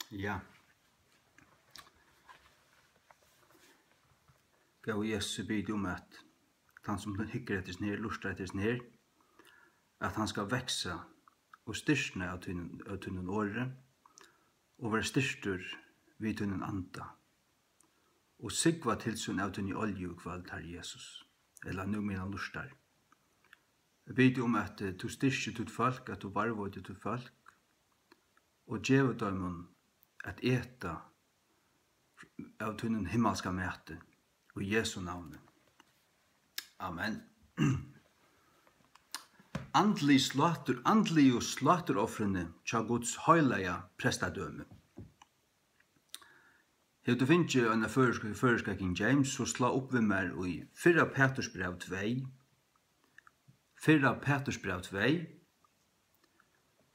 Ja. Gå Jesus bid om at han som hikker etter sin her, luster etter sin her, at han skal vekse og styrstne av tunnen åre, og være styrstur vid tunnen anda, og sigva tilsun av tunnen olje og kvalt her Jesus, eller nu mina lustar. Jeg bid om at du styrstje tut folk, at du varvåde tut folk, og djeva døymon at eta av tunnen himmelska mæte, og Jesu navn. Amen. Andlig og slåtteroffrene tja Guds høyleia prestadøme. Hei du finnes en føreska King James, så slå opp ved meg i 4 Petersbrev 2, 4 Petersbrev 2,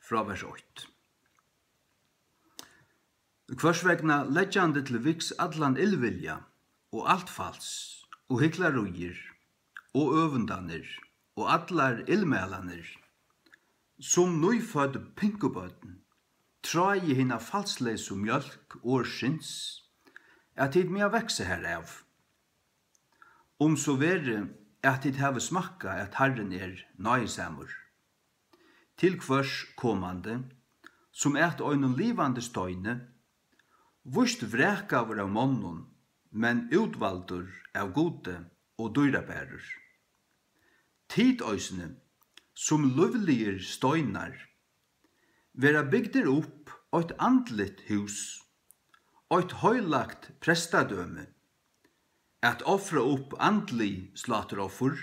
fra vers 8. Kvarsvegna leggjande til viks allan illvilja, og alt fals, og hyklarujer, og øvendaner, og allar illmelaner, som nøyfødde pinkubøten, trægi hina falsleis og mjölk årsins, at tid mea vekse herav. Så vere at tid have smakka at Herren nøysamur. Til kvørs komande, som øynun livande støyne, vurst vrekavur av månnen, men utvaldur av gode og dyrabærer. Tidøysene, som løvliger støynar, vera bygder opp eit andligt hus, eit høylagt prestadøme, at offra opp andlig slateroffer,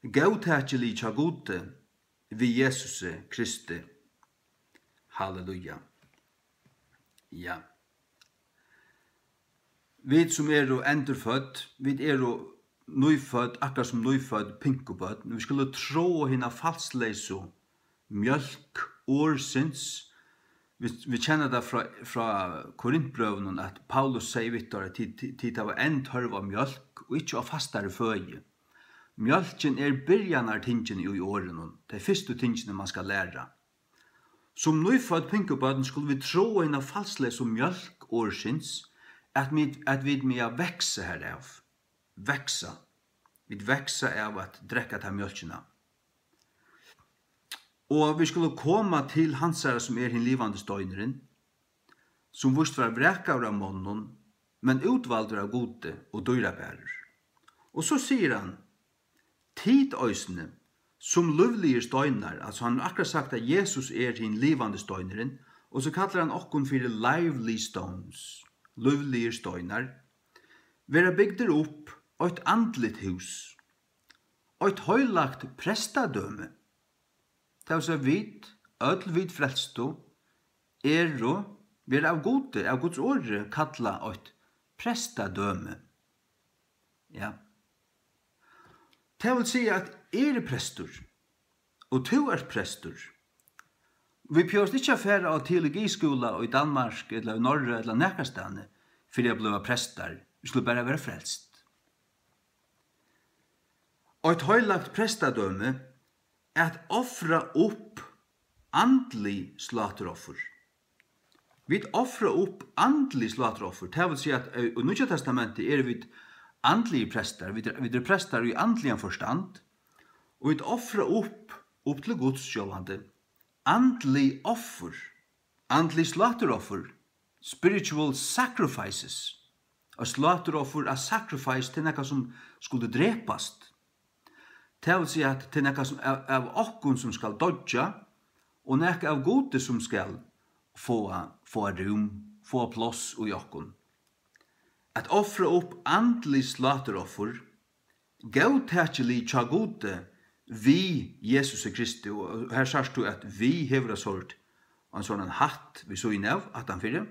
gautætjelig tja gode, vi Jesus Kristi. Halleluja. Ja. Vi som endurfødd, vi nøyfødd, akkurat som nøyfødd pinkubødd, vi skulle tro hina falsleiso, mjölk, årsins. Vi kjenner det fra Korintbrøvnen at Paulus sier vittar at tid av en tørv av mjölk, og ikke av fastare føye. Mjölken byrjanar tingene i årene, de første tingene man skal lære. Som nøyfødd pinkubødd skulle vi tro hina falsleiso, mjölk, årsins, at vi mea vekse herav. Veksa. Vi veksa av at drekka ta mjölkina. Og vi skulle komme til hansara som hin livande støyneren, som vurst var vreka av månen, men utvalder av gode og dyrabærer. Og så sier han, tidøysene, som løvlige støynar, altså han har akkurat sagt at Jesus hin livande støyneren, og så kallar han okkon for lively stones, løvlige støynar, vera bygder opp eit andligt hus, eit høylagt prestadøme. Det er vit, ødel vit frelsto, vera av gode, av Guds åre, kalla eit prestadøme. Ja. Det vil si at prestor, og to prestor. Vi pjøst ikke affæra av teologiskola i Danmark, eller i Norge, eller nekastane, for jeg ble prestar. Vi skulle bare være frelst. Og et høylagt prestadøme at offra opp andlig slateroffer. Vi offra opp andlig slateroffer. Det vil si at i Nya Testamentet vi andlige prestar. Vi prestar i andlig forstand. Og vi offra opp til Guds sjåvande. Andlig offer. Andlig slateroffer. Spiritual sacrifices. A slateroffer, a sacrifice til nekka som skulle drepast. Det vil si at til nekka som av okkon som skal dodja, og nekka av gode som skal få rum, få plass i okkon. At offra opp andlig slateroffer, gautætjelig tja gode, vi Jesus Kristi, og her sørst du at vi hever sort en sånn hatt vi så inn av, at han fyrir.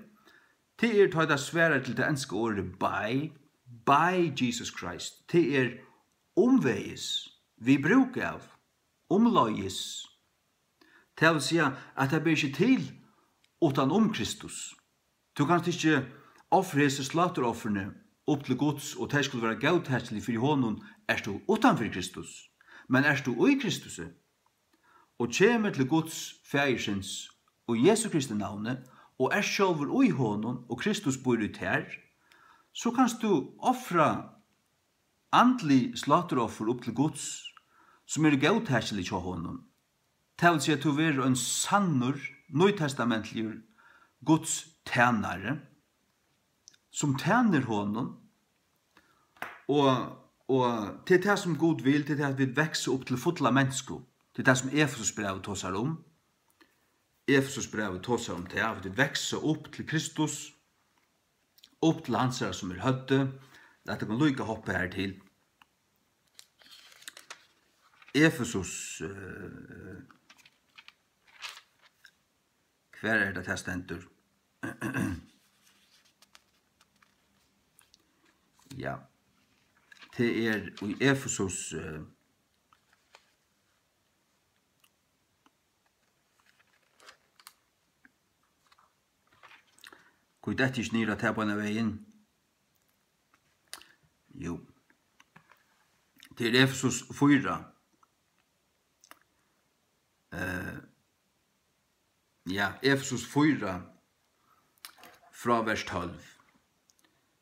Til tar det svære til det enske året by Jesus Christ. Til omveies, vi bruker av, omløyes. Det vil si at det blir ikke til utan Kristus. Du kan ikke offre hese slaterofferne opp til Guds, og det skulle være gautætselig for honom, du utanfor Kristus. Men du i Kristus, og kommer til Guds fægersins og Jesu Kristi navne, og sjálvur ui honom, og Kristus bor ut her, så kanst du offra andlig slaughteroffer upp til Guds, som gautærselig til honom. Det vil si at du er en sannur, nøytestamentlig Guds tjänare, som tjänar honom, og til det som Gud vil, til det at vi vekser opp til fotla mennesker, til det som Efesusbrevet tåsar om. Efesusbrevet tåsar om det, at vi vekser opp til Kristus, opp til hans som hødde. Lett jeg kan lykke hoppe her til. Efesus, hver det testentur? Ja, det i Efesus hvor dette ikke nyrer til på denne veien. Jo, det Efesus 4. Ja, Efesus 4 fra vers 12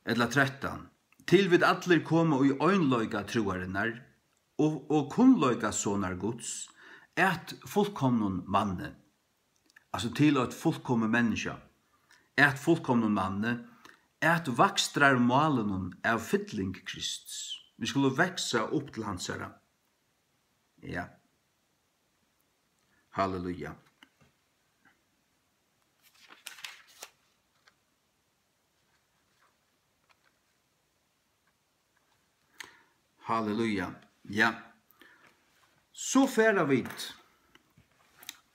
eller 13. Til vid atler koma i øynløyga troarinnar og kunnløyga sonar Guds, et fullkomnon manne, altså til et fullkommen menneske, et fullkomnon manne, et vakstrar malen av fytling Kristus. Vi skulle veksa opp til hans herre. Ja. Halleluja. Halleluja. Ja. Så færa vi,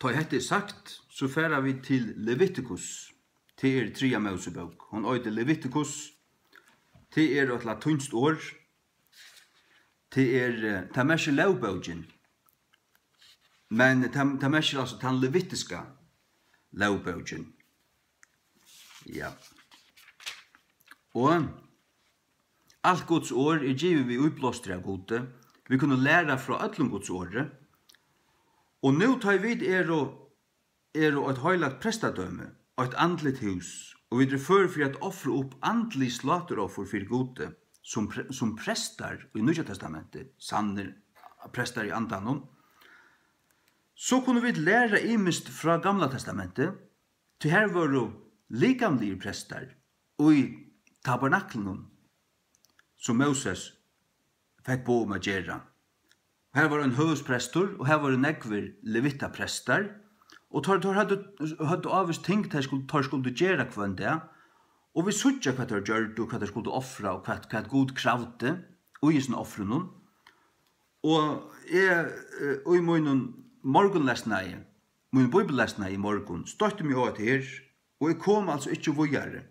ta hette sagt, så færa vi til Leviticus, til 3 Mosebok. Hon øyde Leviticus, til et latinsk år, til ta merker lovbogen, men ta merker altså den levitiska lovbogen. Ja. Og alt Guds år givet vi utblåstre av gode. Vi kunne lære fra ødlom Guds året. Og nå tar vi et høylagt prestadømme, og et andligt hus, og vi for at offre opp andlig slaughteroffer for gode, som prestar i Nya Testamentet, sanner prestar i andanon. Så kunne vi lære imest fra Gamla Testamentet, til her var det likamlige prestar, og i tabernaklen, som Moses fikk på om å gjøre. Her var en høvesprestor, og her var en nekver levita-prestar, og de hadde avvist ting de skulle gjøre hver dag, og vi sutja hva de gjørte, og hva de skulle offre, og hva Gud kravde, og i sin offren. Og i min morgenlesnei, min bibellesnei i morgen, støtte meg av til her, og jeg kom altså ikke vågjere.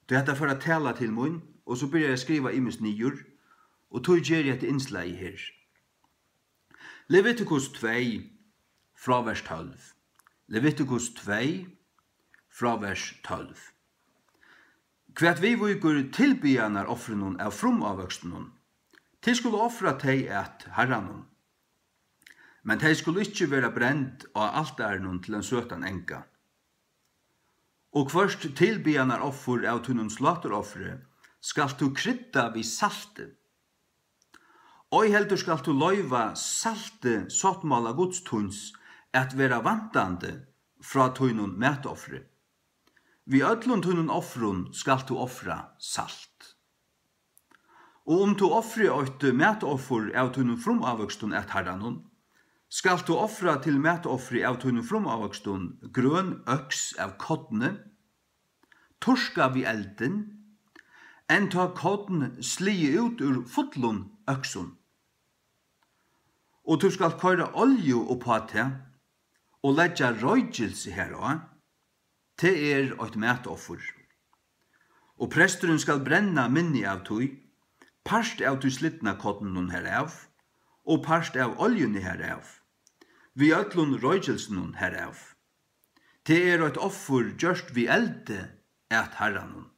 Det hadde for å tale til min, og så begynner jeg å skrive i mis nyer, og tog gjør jeg et innslag her. Leviticus 2, fra vers 12. Leviticus 2, fra vers 12. Kvært vi vugur tilbyanar offrenon av frumavvøkstenon, til skulle offra teg et herranon. Men teg skulle ikkje være brent av altarenon til en søtan enka. Og først tilbyanar offer av tunnon slaughteroffer, skal du krydda vid salte. Og heldur skal du løyva salte sottmåla godstuns at vera vantande fra tunnon metoffre. Vi ödlun tunnon offrun skal du offra salt. Og du offre åt metoffer av tunnon frumavvøkstun et herranon, skal du offra til metoffer av tunnon frumavvøkstun grøn øks av kodne, torska vid elden, enn ta kodden slie ut ur fotlun øksun. Og du skal køyre olje oppa til, og leggja røygelse hera, til et metoffer. Og presteren skal brenna minni av tøy, parst av tøy slittna kodden herav, og parst av oljen herav, vi øtlun røygelsen herav. Til et offer gjørst vi elde et herranon.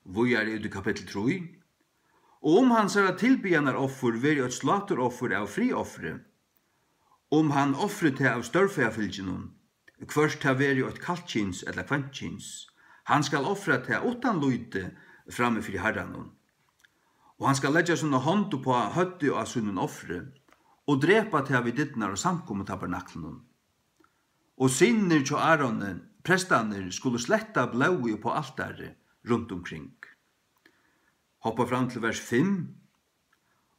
Vi i kapittel 3. Og hans tilbyanar offer veri et slaughteroffer av frioffre, han offre til av størfeafylgjenon, Kvørst ta veri et kaltkins eller kventkins. Han skal offra ta utan lyte framme fyrir Herren. Og han skal leggja sånne hånd på høtti av sunnen offre, og drepa til vid dittnar og samkommet tabernaklen. Og sinner til Aronne, prestaner, skulle sletta blåi på altare rundt omkring. Hoppa fram til vers 5.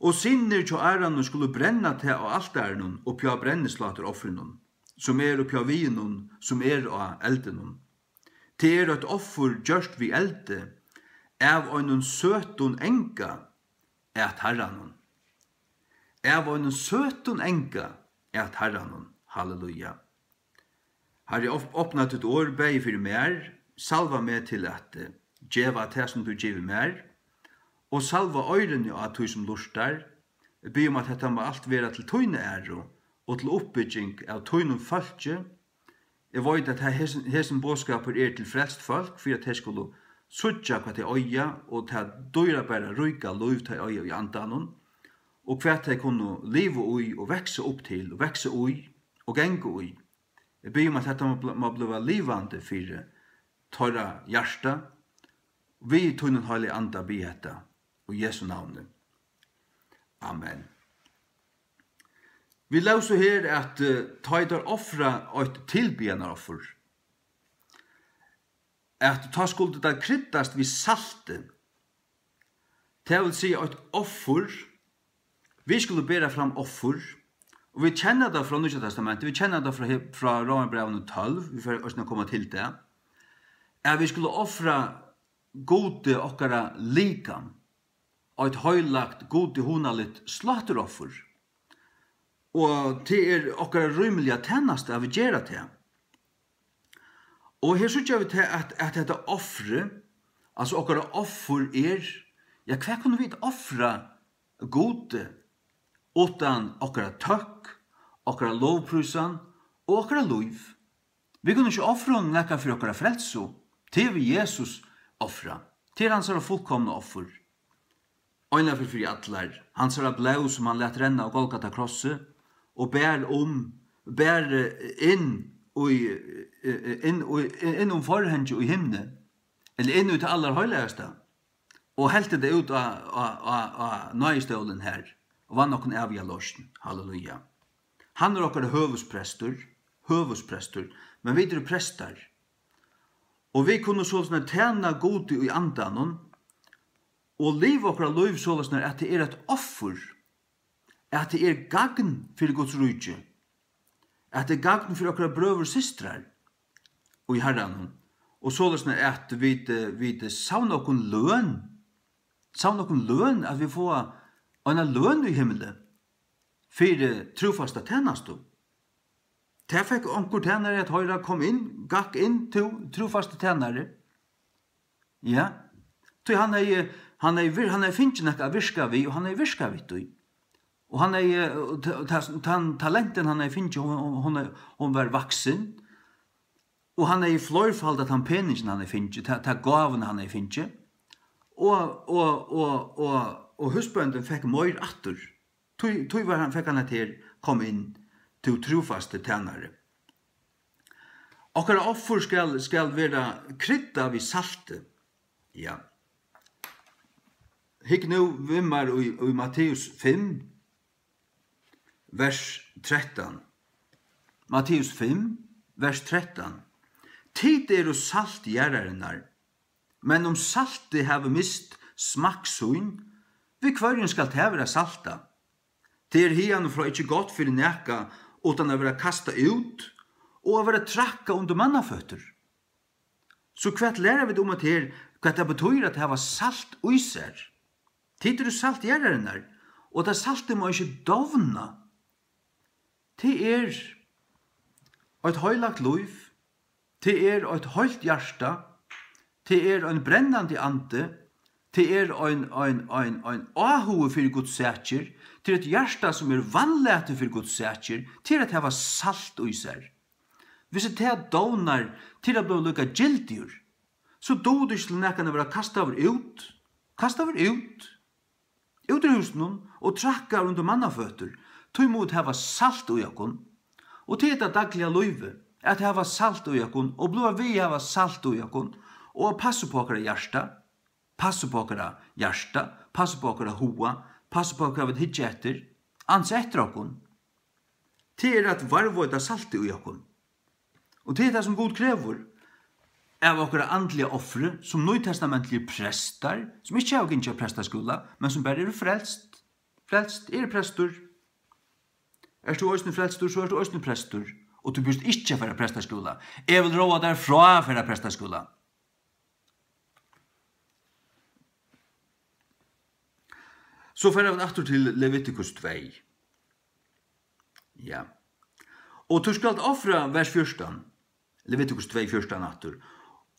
Og sinner til Aronne skulle brenna til av altaren og pja brenneslater offren, som og pja vinen, som av elden. Til et offer gjørst vi elde, av en søtun enka, at Herren. Av en søtun enka, at Herren. Halleluja. Har jeg åpnet et år bei for mer, salva meg til at djeva til som du giver mer, og salva øyrene av tog som lustar, be om at dette må alt være til tøyne æro, og til oppbygging av tøyne folke. Jeg vet at hesen bådskaper til frelst folk, for at jeg skulle suttja hva til øya, og til døyra bare ryka lov til øya i andanen, og hva til jeg kunne leve ui, og vekse opp til, og vekse ui, og genge ui. Jeg ber om at dette må bli livande for tørra hjärsta, og vi tog noen heilig anda be dette, og Jesu navnet. Amen. Vi løser her at tøydar offra et tilbjeneroffer, at ta skulle det kryddast vid saltet. Det vil si et offer, vi skulle bære fram offer, og vi kjenner det fra Nye Testamentet, vi kjenner det fra Romerbrevene 12, vi får også komme til det, at vi skulle offra gode okkara likam, og et høylagt gode hunalit slåtteroffer, og til okkara rymelige tjeneste av vi gjør det. Og her synes vi til at dette offre, altså okkara offer ja, hva kunne vi offra gode, utan okkara tøkk, okkara lovprusan og okkara liv. Vi kunne ikke offra nekka for okkara frelso, til vi Jesus offra, til hans er fullkomne offer. Øyna for atlar, hans er blau som han let renna og Golgata krosse, og bær inn forhenge i himne, eller inn ut aller høyligste, og helte det ut av nøystølen her, og var noen evige lorsen. Halleluja. Han okkar høvusprester, men vi prester. Og vi kunne sånn tjene gode i andanen, og liv okkar liv sånn at det et offer, at det gagn for Guds rydje, at det gagn for okkar brøver og systrar, og i Herren, og sånn at vi savner okkar løn, at vi får en løn i himmelen, for trofaste tjeneste. Det fikk onker tjenere at høyre kom inn, gakk inn til trofaste tjenere. Ja, så han er finnes noe virka vi, og han er virka vi. Og han er talenten han er finnes, hun var vaksen, og han er i florfald at han peningen han er finnes, ta gaven han er finnes, og husbønden fikk møyr atter. Tog var han fikk han til kom inn til trofaste tjenere. Okkara offer skal være krydda vid saltet. Ja. Hikk nu vimmar i Matteus 5, vers 13. Matteus 5, vers 13. Tid salt gjerrarinnar, men om saltet have mist smakksøyn, vi kvarjen skal tevra salta. Det hian fra ikke godt for neka, utan å være kastet ut, og å være trakka under mannaføtter. Så hva lærer vi om at her, hva det betyr at det var salt og iser? Tid salt gjerrarinnar, og det saltet må ikke dovna. Det et høylagt liv, det et høylt hjärsta, det en brennande ante, det en ahuve for Guds sætjer, til et hjärsta som vannlete for Guds sætjer, til at det var salt og iser. Hvis det dovnar til at bli lukka gildyr, så dog du til nekkene være kastet ut i husen og trakka under mannaføtter, tog imot hava salt og jakon, og til det dagliga løyve, at hava salt og jakon, og blå vi hava salt og jakon, og passe på akkurat hjärsta, passe på akkurat hjärsta, passe på akkurat hoa, passe på akkurat hitje etter, ans etter okon. Det at varvøyda salt og jakon. Og det det som God krever, av akkurat andlige offre, som nøytestamentlige prestar, som ikke har gitt prestaskola, men som bare frelst. Frelst prestor. Du også frelstor, så du også prestor. Og du burde ikke for prestaskola. Jeg vil råde deg fra for prestaskola. Så får jeg atter til Leviticus 2. Ja. Og du skal offre vers 14. Leviticus 2, 14 atter.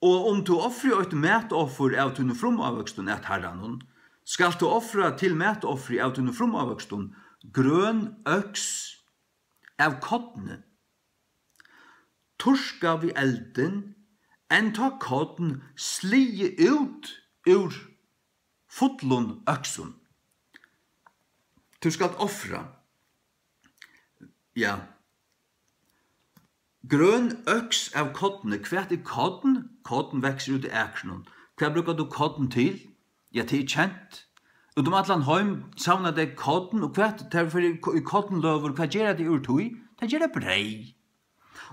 Og om du offrer et mætoffer av tunne fromavvøksten et herren, skal du offre til mætoffer av tunne fromavvøksten grøn øks av kottene. Torska vi elden, enn ta kotten slie ut ur fotlun øksen. Du skal offre. Ja. Grøn øks av kottene. Hva er kotten? Kotten vekser ut i æksjonen. Hva bruker du kotten til? Ja, det er kjent. Og de atlan heim savner det kotten, og hva er for kottenløver, hva gjør det ur tog? Det gjør det brei.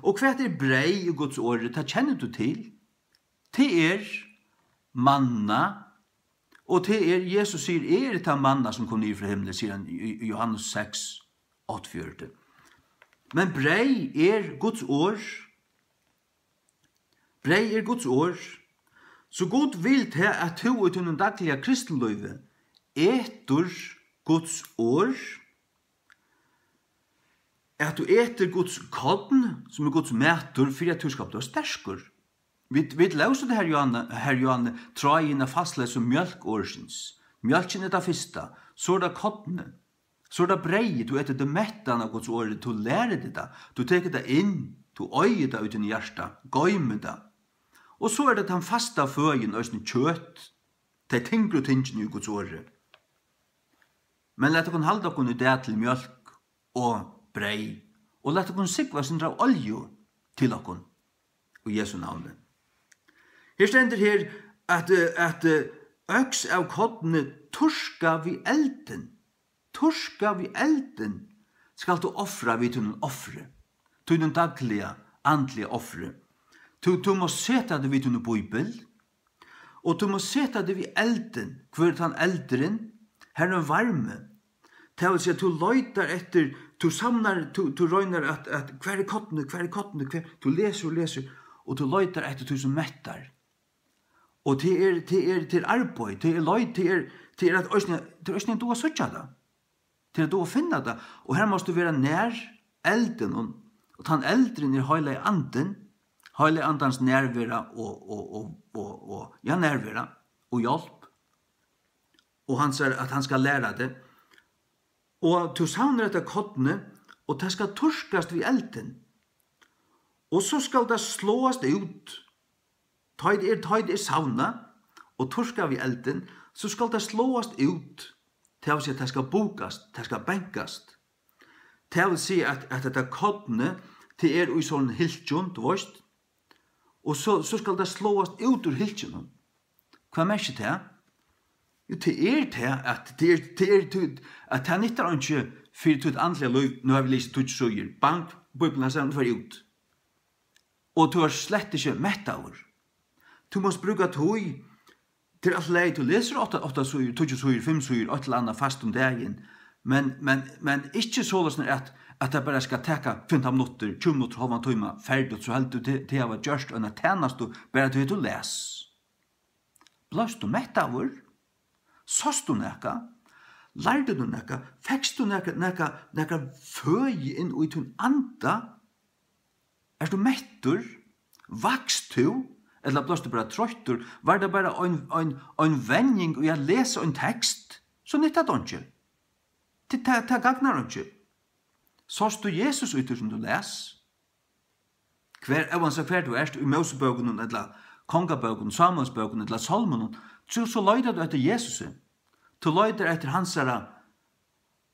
Og hva er brei i Guds året? Det kjenner du til. Det er manna, og det er, Jesus sier, det manna som kom ned fra himmelen, sier han i Johannes 6, 8-4. Men brei er Guds år. Brei er Guds år. Så Gud vil til at du ut under daglige kristenløyve etter Guds år, at du etter Guds kodden, som er Guds mætur, for at du skal bli stersker. Vi løser det her, Johanne, trøyene fastles som mjölkårsens. Mjölken er det første, så er det koddene. Så er det brei, du etter det mettan av Guds året, du lærer det, du teker det inn, du øyer det uten hjertet, gøymer det. Og så er det den fasta føyen, øyne kjøtt, det tingre og tingene i Guds året. Men lett dere halde dere i det til mjölk og brei, og lett dere sikva sin av olje til dere, og Jesu navnet. Her stender her at øks av koddene torska vi elden. Torska vi elden skal du offra vid tunnen offre. Tunnen dagliga, andliga offre. Du må seta det vid tunnen bibel, og du må seta det vid elden. Hver han elderen, her er varme. Det vil si at du løytar etter, du samlar, du røyner at hver er kottene, du leser, og du løytar etter du som mettar. Og det er til arbeid, det er løyt, det er at du har søtja det. Til at du har finna det. Og her måste du være nær elden, og ta eldren i høyla i anden, høyla i andans nærværa og nærværa og hjelp. Og han sier at han skal lære det. Og du savner etter kottene, og det skal torskast vid elden. Og så skal det slåast ut. Tøyd er savna, og torska vid elden, så skal det slåast ut. Det vil si at det skal bokast, det skal benkast. Det vil si at dette kottene, det er i sånn hiltjon, du veist. Og så skal det slåast ut ur hiltjonen. Hva merker det? Jo, det er det at det er nyttar ikke for tutt andlige liv, nå har vi lyst tutt søyer, bank, bøyblen har sagt, for ut. Og du har slett ikke mett over. Du måst bruka tog til alt leid, du leser 8 søyer, 2 søyer, 5 søyer, 8 eller annet fast om dagen, men ikke så at det bare skal teka 15 minutter, 20 minutter, halvandet timer, ferdig, så helst du til å ha gjørst, og tjenest du bare til å lese. Blåst du mett over? Såst du nekka? Lærde du nekka? Fekst du nekka føye inn i tun anda? Er du mettur? Vakst du? Eller blåst du bare trøytur? Var det bare en vending og jeg leser en tekst? Så nyttar du ikke. Det gagnar ikke. Såst du Jesus ut som du les? Hver du erst i Mosebøken, eller Kongabøken, Samuelsbøken, eller Salmon, så løyder du etter Jesus. Du løyder etter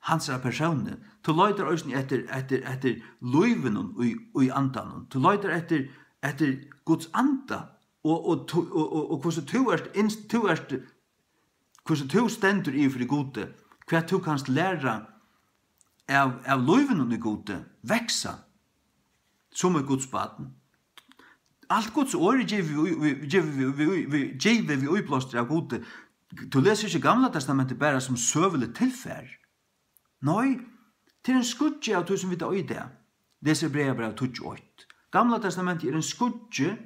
hans personer. Du leiter også etter løyven og i andan. Du leiter etter Guds anda. Og hvordan du stendur i for det gode, hva du kanst læra av løyven og det gode, veksa, som Guds baden. Alt Guds ord gjev vi uiblåster av gode. Du leser ikke Gamla testamentet bare som søvelig tilfær. Nei, til en skudje av tusen vita i det. Leser brevet av 28. Gamla testamentet en skudje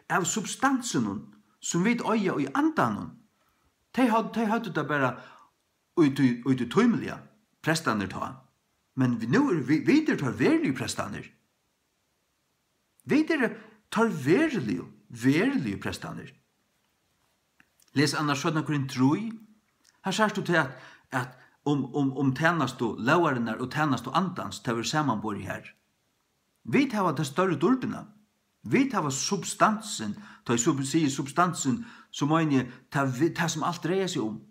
av substansen som vi øya og i andan. De hadde det bare ut i tøymelige prestander ta. Men nå vi tar verlige prestander. Vi tar verlige prestander. Les annars 17 Korint 3. Her sier du til at om tjenest og lauarenar og tjenest og andans til å være samanbord her. Vi tar det større dordene. Vi tar substansen, da jeg sier substansen, som mener det som alt dreier seg om.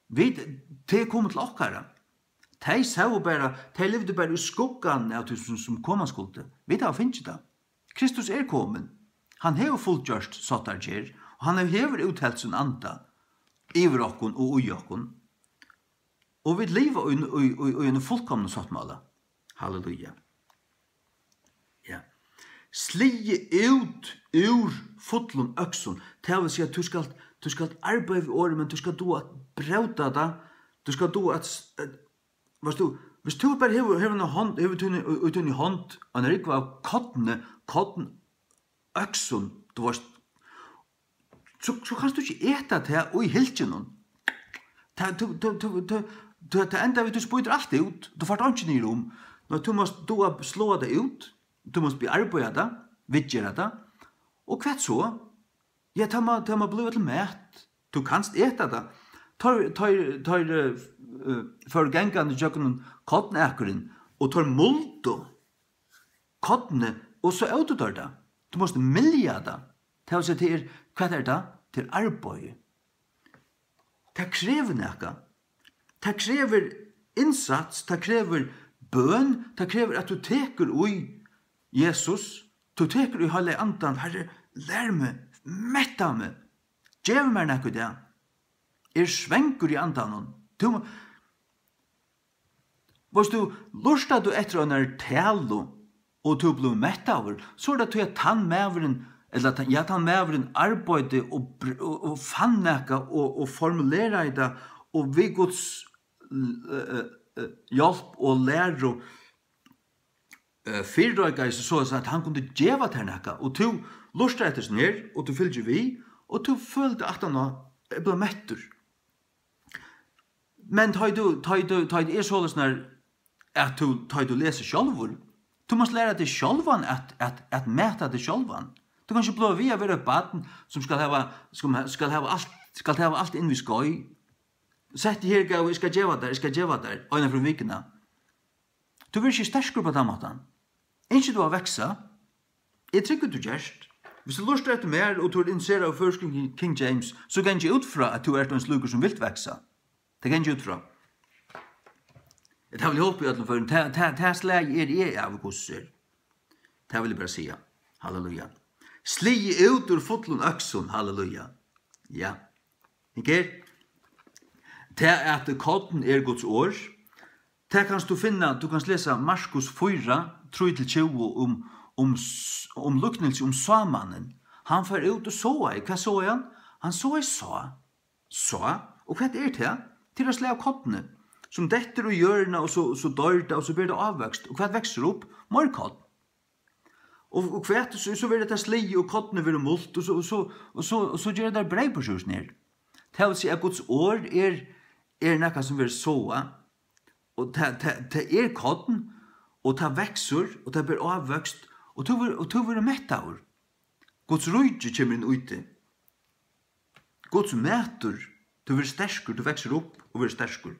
Vi tar kommet til okkara. De levde bare i skuggan av tusen som kommer skulde. Vi tar finnes det. Kristus kommet. Han har fullgjørst sottar gjer, og han har uthelt sin anda iver okkon og ui okkon. Og vi lever i en fullkomne sottmala. Halleluja. Ja. Slige ut ur fotlun øksun. Det vil si at du skal arbeide ved året, men du skal do at brauta det. Du skal do at hvis du bare hever en hånd, hever en hånd, og når ikke var kotten øksun, så kan du ikke ete det og i hiltjen. Det enda vi du spyter alt ut, du får ikke ny rom. Du må slå det ut, du må bearbeide det, vidgjøre det, og hva så? Ja, det må bli til mat. Du kanst ete det. Tar forgengene jøkken kottnækeren, og tar multo kottene, og så autotar det. Du måste milja det. Det vil si til hva det? Til arbeid. Det krever nekka. Det krever innsats, det krever bøn, det krever at du teker ui Jesus, du teker ui halve andan, Herre, lær meg, metta meg, gjev meg nekka det, svenker i andan. Hvis du lusta du etter å talo, og du blir metta over, så det til at han meveren, eller at han meveren arbeidde og fann nekka og formulera i det, og vi Guds hjelp og lære fyrrøyga så at han kunne djeva til nekka, og du lusta etter sånn her, og du fylgjer vi, og du følte at han ble mettur. Men ta det sånn at du leser sjálfur, du måste læra dig sjálvan at mäta dig sjálvan. Du kan ikke blå via være et baden som skal hava alt inn vi skoj. Sett her gav, jeg skal djeva der, øyne fra vikene. Du vil ikke sterskere på den måten. Ikke du har veksa. Jeg trykker du gjerst. Hvis du lurer etter mer, og du er interessert av First King James, så kan ikke utfra at du er en sluker som vil veksa. Det kan ikke utfra. Det vil jeg håpe i alle fall. Det slag av gosser. Det vil jeg bare si. Halleluja. Slige ut ur fotlun øksun. Halleluja. Ja. Ikke? Det at kotten Guds år. Det kan du finne, du kan lese Markus 4, 3-20 om luknelse om samannen. Han får ut og så. Hva så han? Han så så. Og hva det? Til å slå av kottene. Som detter og hjørne, og så dør det, og så blir det avvekst. Og hva vekster opp? Morkott. Og hva så blir det sli, og kottene blir mult, og så gjør det brei på sjøs ned. Det vil si at Guds år nekka som vil såa, og det kotten, og det vekser, og det blir avvekst, og det blir mett av. Guds rujtje kommer inn ute. Guds mætur, det blir sterskur, det vekser opp, og blir sterskur.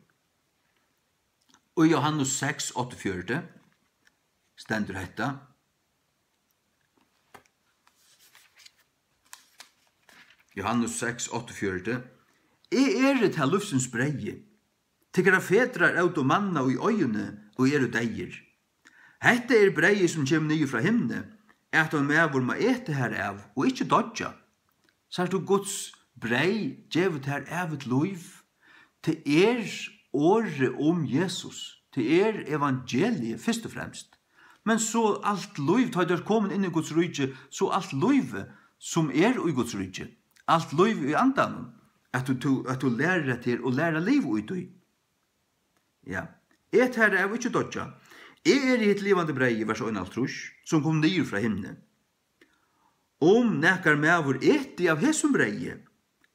Og i Johannes 6, 8-4 stendur hetta. Johannes 6, 8-4. Jeg det til lufsens breie. Tykkara fedrar ut og manna og i øyne og deir. Hette brei som kjem nye fra himne, at han mevor ma ete her av og ikkje dodja. Sart du Guds brei djevet her av et loiv, til åre om Jesus, til evangeliet først og fremst. Men så alt loiv, da er kommet inn i Guds rydje, så alt loive som i Guds rydje, alt loive i andan, at du lærer til å lære liv ut i. Ja, et her av ikkje dodja. I et livande brei, vers 1,5, som kom nyr fra himne. Om nekar mevor eti av hesum brei,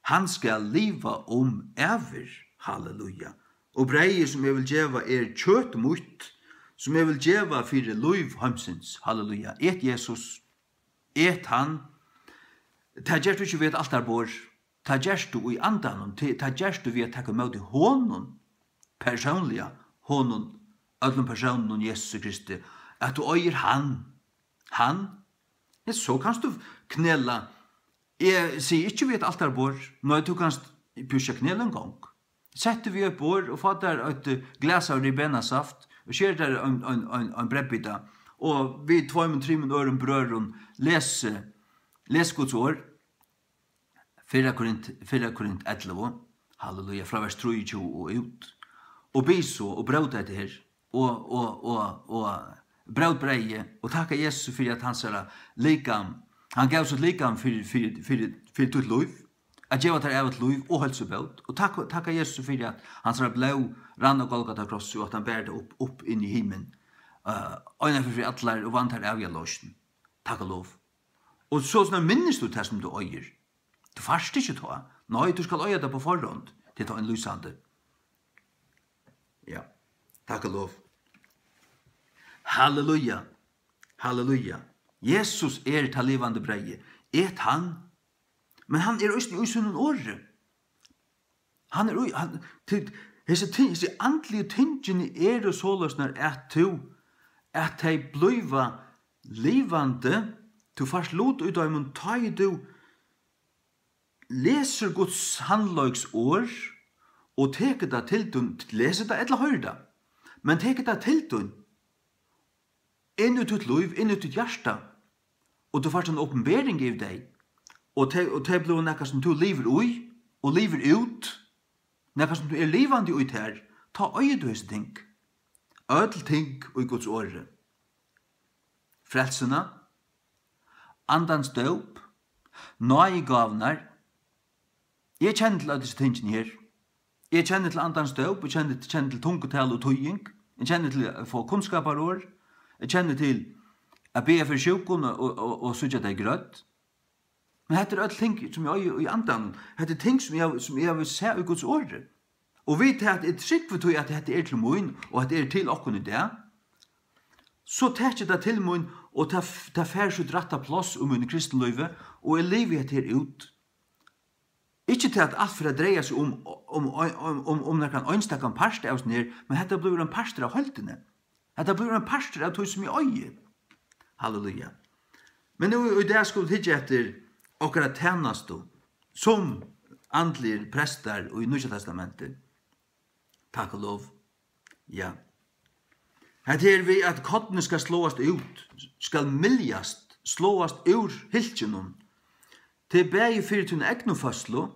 han skal liva ever. Halleluja. Og brei som jeg vil djeva kjøtt mot, som jeg vil djeva fyrir loiv hamsins. Halleluja. Et Jesus, et han, ta gjerst du ikke vet alt bor, ta gjerst du i andan, ta gjerst du vet takk med honom, personliga, honom, öllum personen Jesus Kristi, at du øyer han, så kanst du knella, jeg sier ikke vet alt bor, men du kanst pusha knella en gang. Setter vi opp bord og fått der et glas av ribenasaft, og skjer der en brebbita, og vi 2-3 øren brøren les Guds år, 4 Korint 11, halleluja, fra vers 23 og ut, og biso og brauta etter her, og braut breie, og takka Jesus for at han sier likam, han gav sitt likam for tutt loiv, at djeva tar av et loiv og holdt seg bøt, og takka Jesus for at han sier blau rann og Golgata krosset, og at han bærer det opp inn i himmelen, øyne for atler og vant her avgjør låsen. Takk og lov. Og så minnes du det som du øyer. Du farst ikke ta. Nei, du skal øye det på forhånd til ta en lysande. Ja, takk og lov. Halleluja. Halleluja. Jesus ta livande breie. Et han, men han også i sunnen året. Han hese andlige tingene og såløsner at de bliva livande, du fast lot ut av mun ta i du leser Guds handløgs år, og teker det til du, leser det eller hører det, men teker det til du, inn ut ditt liv, inn ut ditt hjärsta, og du fast en åpenbering i deg, og det blir nekka som du lever ui, og lever ut, nekka som du livande ut her, ta øye du hese ting, ødel ting og i Guds åre. Frelsena, andans døp, nøye gavnar, jeg kjenner til disse tingene her, jeg kjenner til andans døp, jeg kjenner til tungetal og tøying, jeg kjenner til å få kunnskaparår, jeg kjenner til å be for sjukon og sutja deg grøtt, men dette alle ting som jeg har i andan, dette ting som jeg vil se i Guds åre. Og vi tar at jeg trykker for at dette til mun, og at det til okken i det, så tar jeg det til mun, og ta fær så dratta plass min kristenløyve, og jeg lever her ut. Ikke til at alt for å dreie seg om noen ønstakken parster av oss ned, men dette blir en parster av holdene. Dette blir en parster av tog som i øye. Halleluja. Men nå i det skulle tidje etter okra tjenasto, som andlige prester og i Nye Testamentet. Takk og lov. Ja. Her vi at kottene skal slåast ut, skal miljast, slåast ur hiltjennom, til bæg fyrir til egnu fastlo,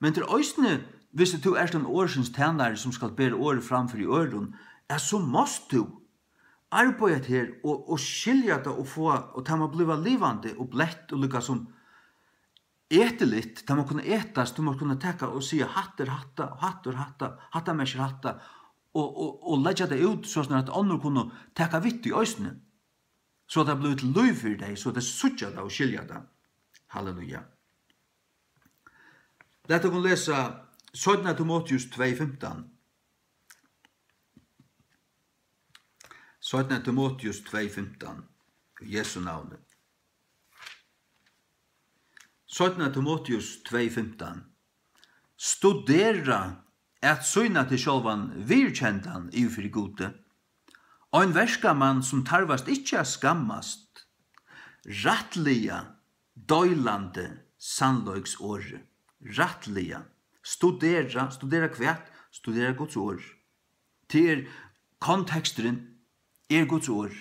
men til òsne, hvis du den årsens tjenare som skal bære året framfor i øren, så måst du arbeid her og skilja det og få, og ta må bliva livande og blett og lukka som etelitt, ta må kunne etast, du må kunne tekka og sige hatter hatta, hattur hatta, hattamersjer hatta, og leggja det ut sånn at andre kunne tekka vitt i òsne, så det blir til løy for deg, så det suttja det og skilja det. Halleluja. Lett å kunne lese 17. Timotheus 2,15. 17. Timotheus 2,15. Jesu navnet. 17. Timotheus 2,15. Studera at søgna til sjálvan virkjentan i fyrir gode, og en verskamann som tarvast ikkje skammast, rattliga, døylande, sannløgsåre, rattliga, studera kvært, studera Guds ord. Til konteksten Guds ord.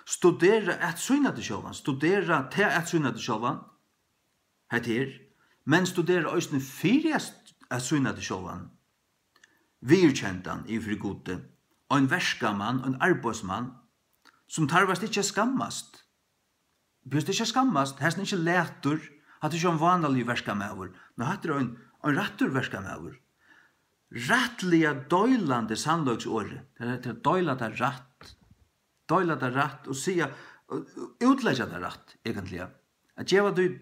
Studera at syna til sjálvan, studera til at syna til sjálvan. Heter, men studera øysne fyrir at syna til sjálvan. Virkjentan i fri gode, ein verskamann, ein arbeidsmann, som tarvast ikkje skammast. Bjørst ikkje skammast, hesten ikkje letur, hatt ikkje en vanlig verskamäver, men hatt ein rattur verskamäver. Rattliga døylande sannløgsåret, det er døyla det ratt, og sia, utleggja det ratt, egentlig. At gjeva du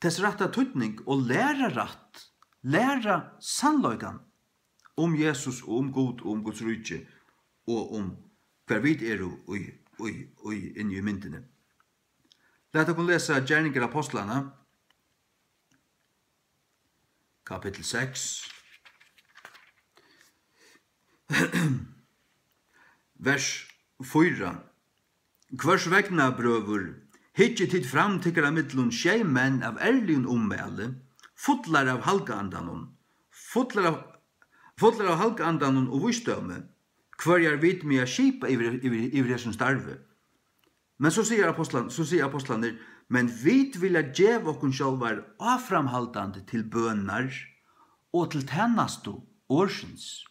tess ratta tøytning, og læra ratt, læra sannløgan, om Jesus, og om God, og om Guds rydtje, og om hver vid inni i myndene. Låt oss lesa Gjerninger Apostlene, kapittel 6, vers 4. Hvers vegna brøver, hitje tid fram tykker av mittlun tjei menn av ærligen ommæle, fotlar av halgandanon, fotlar av halgandanon og vysdømme, hver vid med a skipa i som starve. Men så sier apostlaner, men vi vilja djev okkun sjálvar avframhaldande til bønar og til tennastu årsins.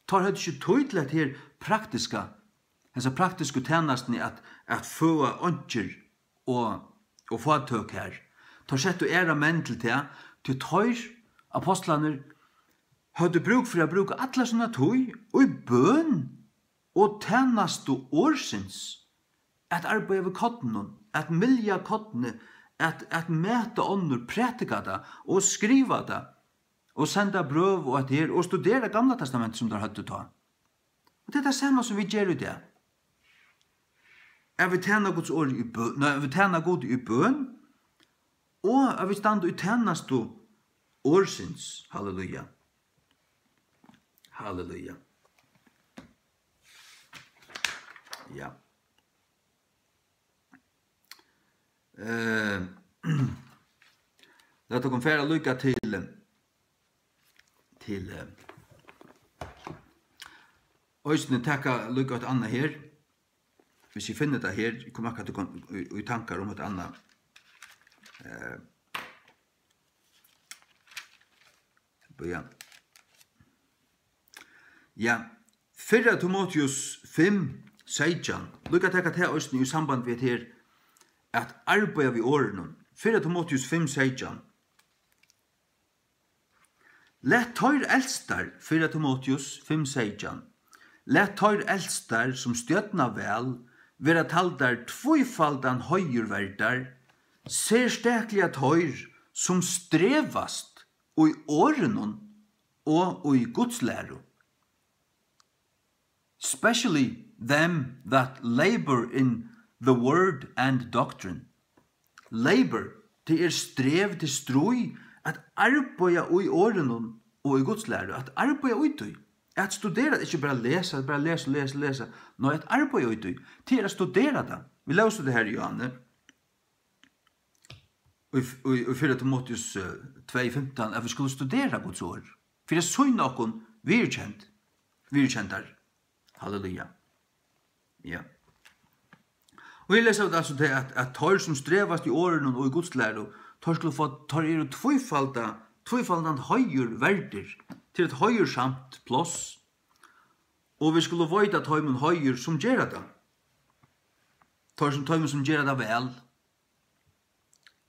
Tar høyde ikke tøy til at her praktiske tennasten at føa ønsker og få tøk her. Tar sett og æra menn til det, til tøy apostlaner hadde bruk for å bruke alle sånne tøy og i bøn og tennastu årsins. At arbeide ved kottene, at milja kottene, at mæta ånder, prætika det, og skriva det, og senda brøv og her, og studera Gamla testamentet som de har hatt å ta. Og det er det samme som vi gjør i det. Vi tjener Guds ord i bøn, vi tjener God i bøn, og vi stand i tjenest og årsins. Halleluja. Halleluja. Ja. Låt oss konfera lykka til Øysene takka lykka et annet her. Hvis jeg finner det her, jeg kommer akkurat i tankar om et annet. Ja, 4 Timotheus 5, 16. Lykka takka til Øysene i samband med her at arbeida vi årene. 4 Timotheus 5, 16. Let tøyr eldstar, 4 Timotheus 5, 16. Let tøyr eldstar som stjøtna vel, vera taldar tvøyfaldan høyrverdar, ser stekliga tøyr som strevast og i årenon og i godslæro. Especially them that labor in the word and doctrine. Labor, det strev til strøy, at arbeida i årenon og i godslæro, at arbeida utøy. At studera, ikke bare lesa. Nå, at arbeida utøy, til å studera det. Vi løser det her, Johanne. Og 4 Timotheus 2:15, at vi skulle studera Guds ord. For det så noen virkjentar. Halleluja. Ja. Og vi leser altså det at tar som strevast i årene og i godslæro, tar tvøyfaldan høyur verdir til et høyursamt plås, og vi skulle vøyda tøymen høyur som gjerra det. Tøymen som gjerra det vel.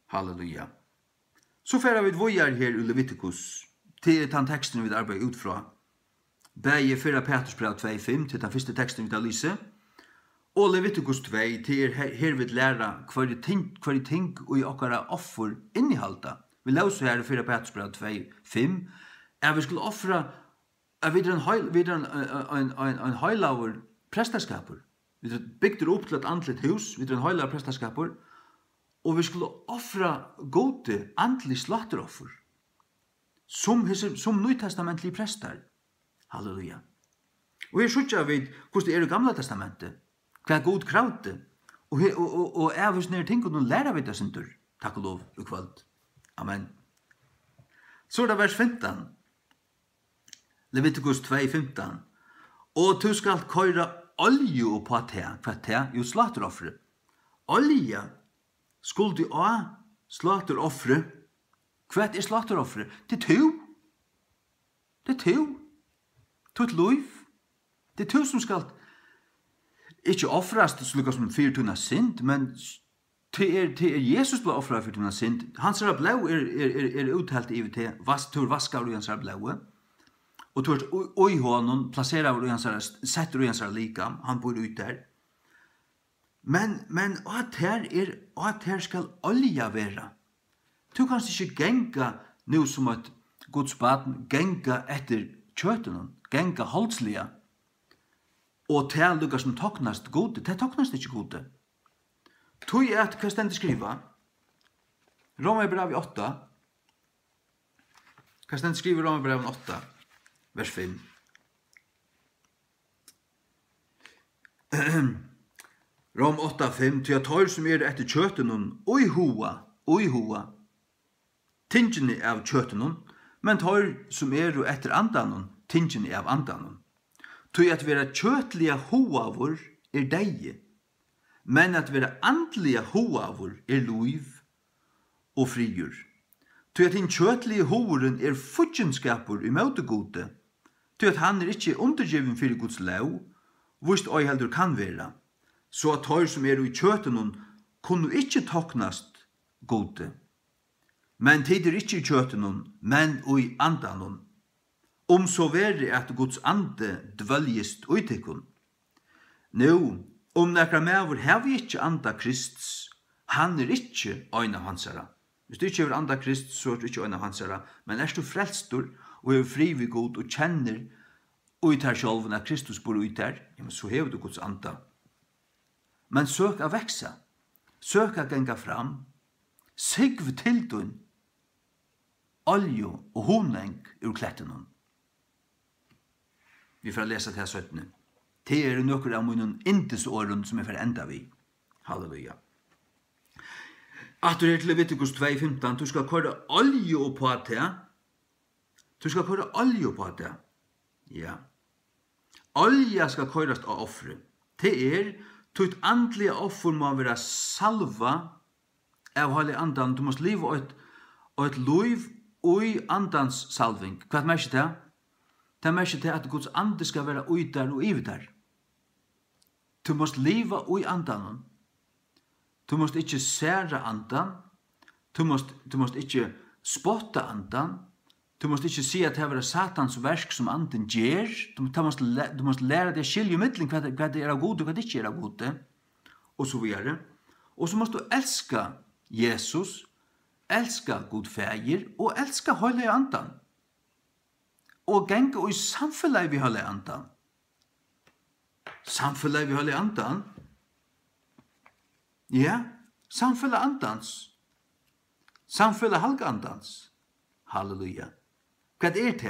Halleluja. Så færa vi vojar her i Leviticus, til den teksten vi arbeider ut fra. Begge 4 Petrusbrev 2:5 til den første teksten vi tar lyse, og Leviticus 2 til her vi læra hver ting og i okkara offer innihalda. Vi løser her i 4 Petrusbrev 2:5 at vi skulle offra en høylaver prestaskaper. Vi bygde opp til et antlet hus, vi en høylaver prestaskaper, og vi skulle offra gode antlig slakteroffer som nytestamentlige prestar. Halleluja. Og her sutja vi hvordan det i Gamla testamentet, hva god kravte, og hvis nere ting og læra vi det sindur. Takk og lov og kvöld. Amen. Så er det vers 15. Leviticus 2:15. Og du skal køyra olje på te. Hva te? Jo, slakteroffre. Olje skulle du ha slakteroffre. Hva er slakteroffre? Det er to. Det er to. To et liv. Det er to som skal ikke offrast slik som fyrtunna synd, men til Jesus ble offret for tunna synd. Hans blau er uttalt i til tur vaskar i hans blaue. Og tur oi honom placerar i hans setter i hans likam. Han bor ut der. Men at her skal olja vera. Du kan ikke genga nu som et Guds barn genga etter kjøtenen, genga holdslia. Og til lukkar som toknast gode, det toknast ikke gode. Tui at hva stendur skriva? Romerbrev 8. Hva stendur skriva i Romerbrev 8, vers 5. Rom 8:5, til at tøyr som etter kjøtenen, oi hoa, tingene av kjøtenen, men tøyr som etter andanen, tingene av andanen. Tøy at vera kjøtlige hoavur deie, men at vera andlige hoavur luiv og frigjur. Tøy at din kjøtlige hovuren futjenskapur i møtegode, tøy at han ikkje undergiven fyrir Guds lov, vust oi heldur kan vera, så at tøy som i kjøtenen kunne ikkje toknast gode. Men tid ikkje i kjøtenen, men i andanon. Så veri at Guds ande dvöljist uitikkun. Nå, nekra mever hev ikkje anda Krists, han ikkje øyna hansara. Hvis du ikkje hever anda Krist, så er du ikkje øyna hansara, men du frelstur og hever fri vid god og kjenner ut her sjolven at Kristus bor ut her, så hever du Guds anda. Men søk a veksa, søk a genga fram, sigv til dun, oljo og honeng ur klettenon. Vi får lesa til 17. Det er nokkur av munnen indesåren som får enda vi. Halleluja. At du til Leviticus 2:15, du skal køyre olje på det. Du skal køyre olje på det. Ja. Olja skal køyrast av offre. Det tut andlige offer må være salva av halve andan. Du måst leve et liv i andans salving. Hva er det det? Det er mest til at Guds ande skal være ut der og ivet der. Du måst leve i andan. Du måst ikke sære andan. Du måst ikke spotta andan. Du måst ikke si at det er satans verk som anden gjør. Du måst lære deg skilje middelen hva det er av gode og hva det ikke er av gode. Og så videre. Og så måst du elska Jesus, elska Gud fægir og elska høyle andan. Og genga i samfellet vi høyle andan. Samfellet vi høyle andan? Ja, samfellet andans. Samfellet halgandans. Halleluja. Hva er det til?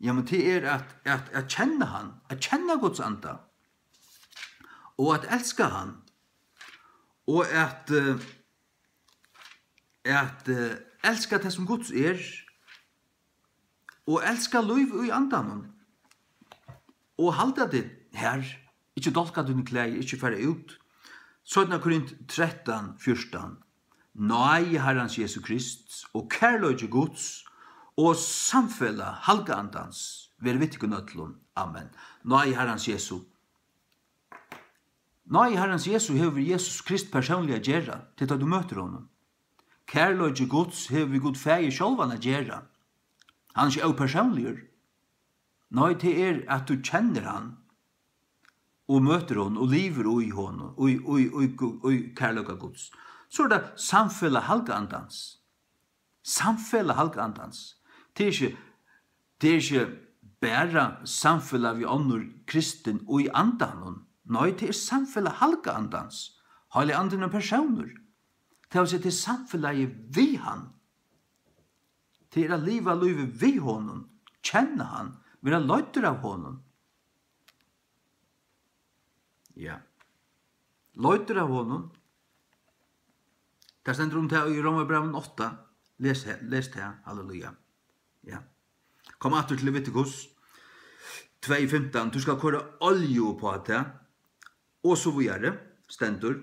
Ja, men det er at kjenne han, at kjenne Guds anda, og at elska han, og at elska det som Guds og elska liv i andan, og halda det her, ikke dolka dine klei, ikke fære ut. 17 Korint 13:14. Nei, Herrans Jesu Krist, og kærløyge Guds, og samfella halgandans, ver vittiku nøtlun. Amen. Nei, Herrans Jesu. Nei, Herrans Jesu hever Jesus Krist personlig a gjerra, til da du møter honom. Kærløyge Guds hever vi god fægir sjálvan a gjerra. Han er ikke personlig. Nei, det at du kjenner han, og møter hon, og lever i honom, og kærløyga Guds. Så er det samfella halgandans. Samfella halgandans. Det er ikke bare samfella vi ånder kristen og i andan. Nei, det er samfella halgandans. Heilig anden personer. Det er til samfella vi han. Det er livet livet vi honom. Kjenne han. Være løyter av honom. Ja. Løyter av honom. Det stender til i Romerbrevet 8. Les det, halleluja. Ja. Kom atter til Leviticus. 2:15, du skal køra olje på det, og så videre, stendur.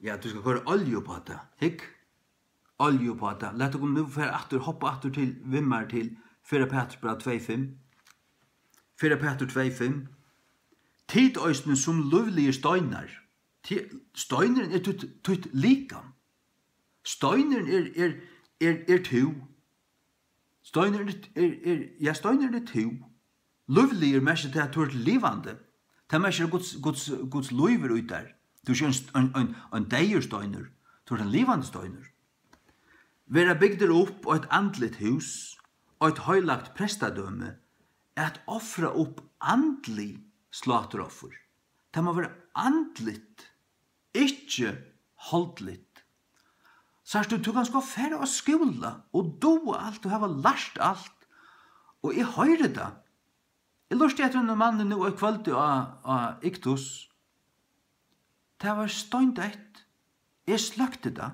Ja, du skal køra olje på det, hikk, olje på det. Lett dere nu hoppa atter til vimmar til 4 Petrus 2:5. 4 Petrus 2:5. Tid øysene som løvlige støyner. Støyneren tutt likam. Støyneren to. Støyneren er to. Løvlige merker til at du er livande. Det merker Guds løyver ut der. Du er ikke en deier støyner. Du er en livande støyner. Vera bygder opp og et andligt hus og et høylagt prestadømme at offra opp andlig slateroffer. Det må være andligt, ikke holdligt. Sørst du kan gå færre av skola og doa alt og hava lært alt. Og jeg høyre det. Jeg lurte etter en mann nå i kvöldi av Iktus. Det var støyndett. Jeg sløkte det.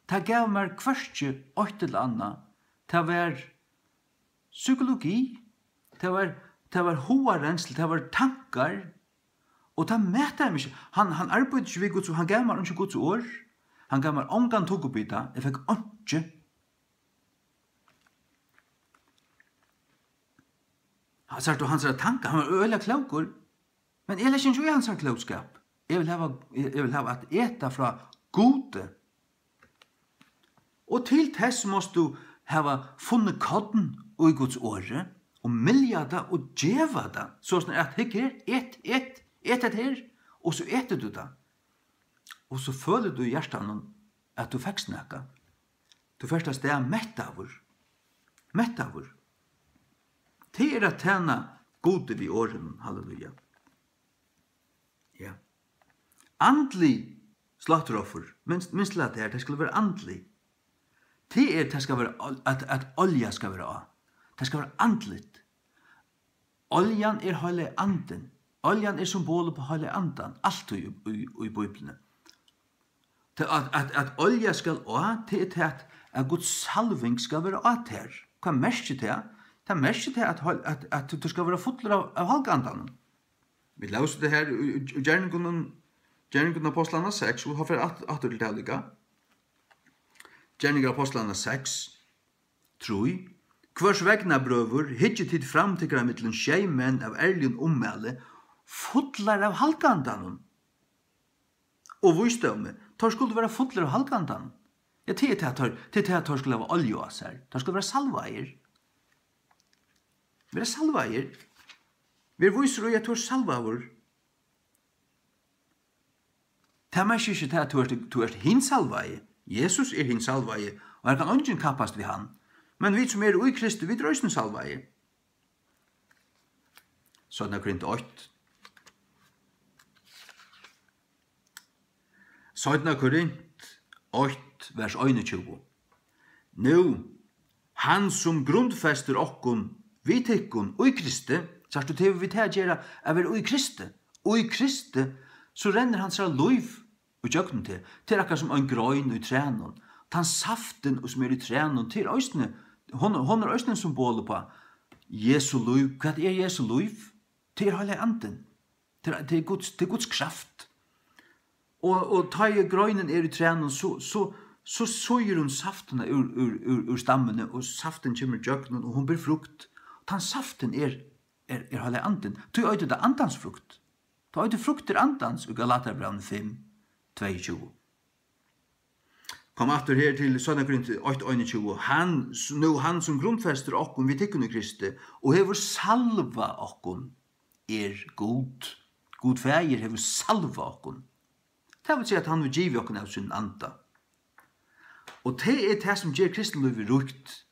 Det gav meg hverstje åt til anna. Det var psykologi. Det var hoarensel, det var tankar. Og det mætte meg ikke. Han arbeidde ikke ved Guds ord. Han gav meg ikke Guds ord. Han gav meg omgang tog opp i det. Jeg fikk ikke. Han sa tankar. Han var øyla klokur. Men jeg leser ikke hans klokskap. Jeg vil ha at eta fra gode. Og til tess måste du ha funnet kodden i Guds åre, og milja det og djeva det, sånn at hikker, et her, og så eter du det. Og så føler du i hjertan at du fikk snakka. Du først at det er mettavur. Det er at tjena gode vid åren, halleluja. Ja. Andlig slåtteroffer, minst at det skulle være andlig. Det er at olja skal være av. Det skal være andligt. Oljan er hele anden. Oljan er symbolet på hele anden. Alt i Bibelen. At olja skal av, det er til at Guds salving skal være av her. Hva merker det? Det merker til at du skal være fotler av halvandan. Vi lauser det her i Gjerningen Apostlarna 6, og har for atter til det lika. Gjerninger Apostlarna 6, troi. Hvers vegna brøver, hitje tid fram til mittlen skjeimen av ærlig ommelde, fotlar av halkandan. Og visdømme, tar skulle være fotlar av halkandan. Ja, til at tar skulle være olje av seg. Tar skulle være salveier. Være salveier. Vi viser jo at du er salveier. Det er mest ikke til at du er hins salveier. Jesus er hins salveier, og her kan ingen kappast ved han. Men vi som er i Kristi, vi drøysene salveier. Sånn er Korint 8. Sånn er Korint 8, vers 21. Nå, han som grundfester okkon, vi tekkon, og i Kristi, sagt du til vi til å gjøre, er vel og i Kristi. Og i Kristi, så renner han seg lov, og jøkken til akkurat som en grøyn i trænen. Han saften som er i trænen til østene. Hon er østene som båler på Jesu liv. Hva er Jesu liv? Det er hele anden. Det er Guds kraft. Og ta i grøynen er i trænen, så søyer hun saftene ur stammene, og saften kommer i jøkken, og hun blir frukt. Den saften er hele anden. Du er det andans frukt. Du er det frukter andans, og Galaterbrevn 5, 22. Kom atter her til Sønne Korint 8:21. Han som grundfester okkon vi tikkun i Kristi, og hever salva okkon god. God feir hever salva okkon. Det vil si at han vil give okkon av sin anda. Og det er det som gjør kristenlivet rukt.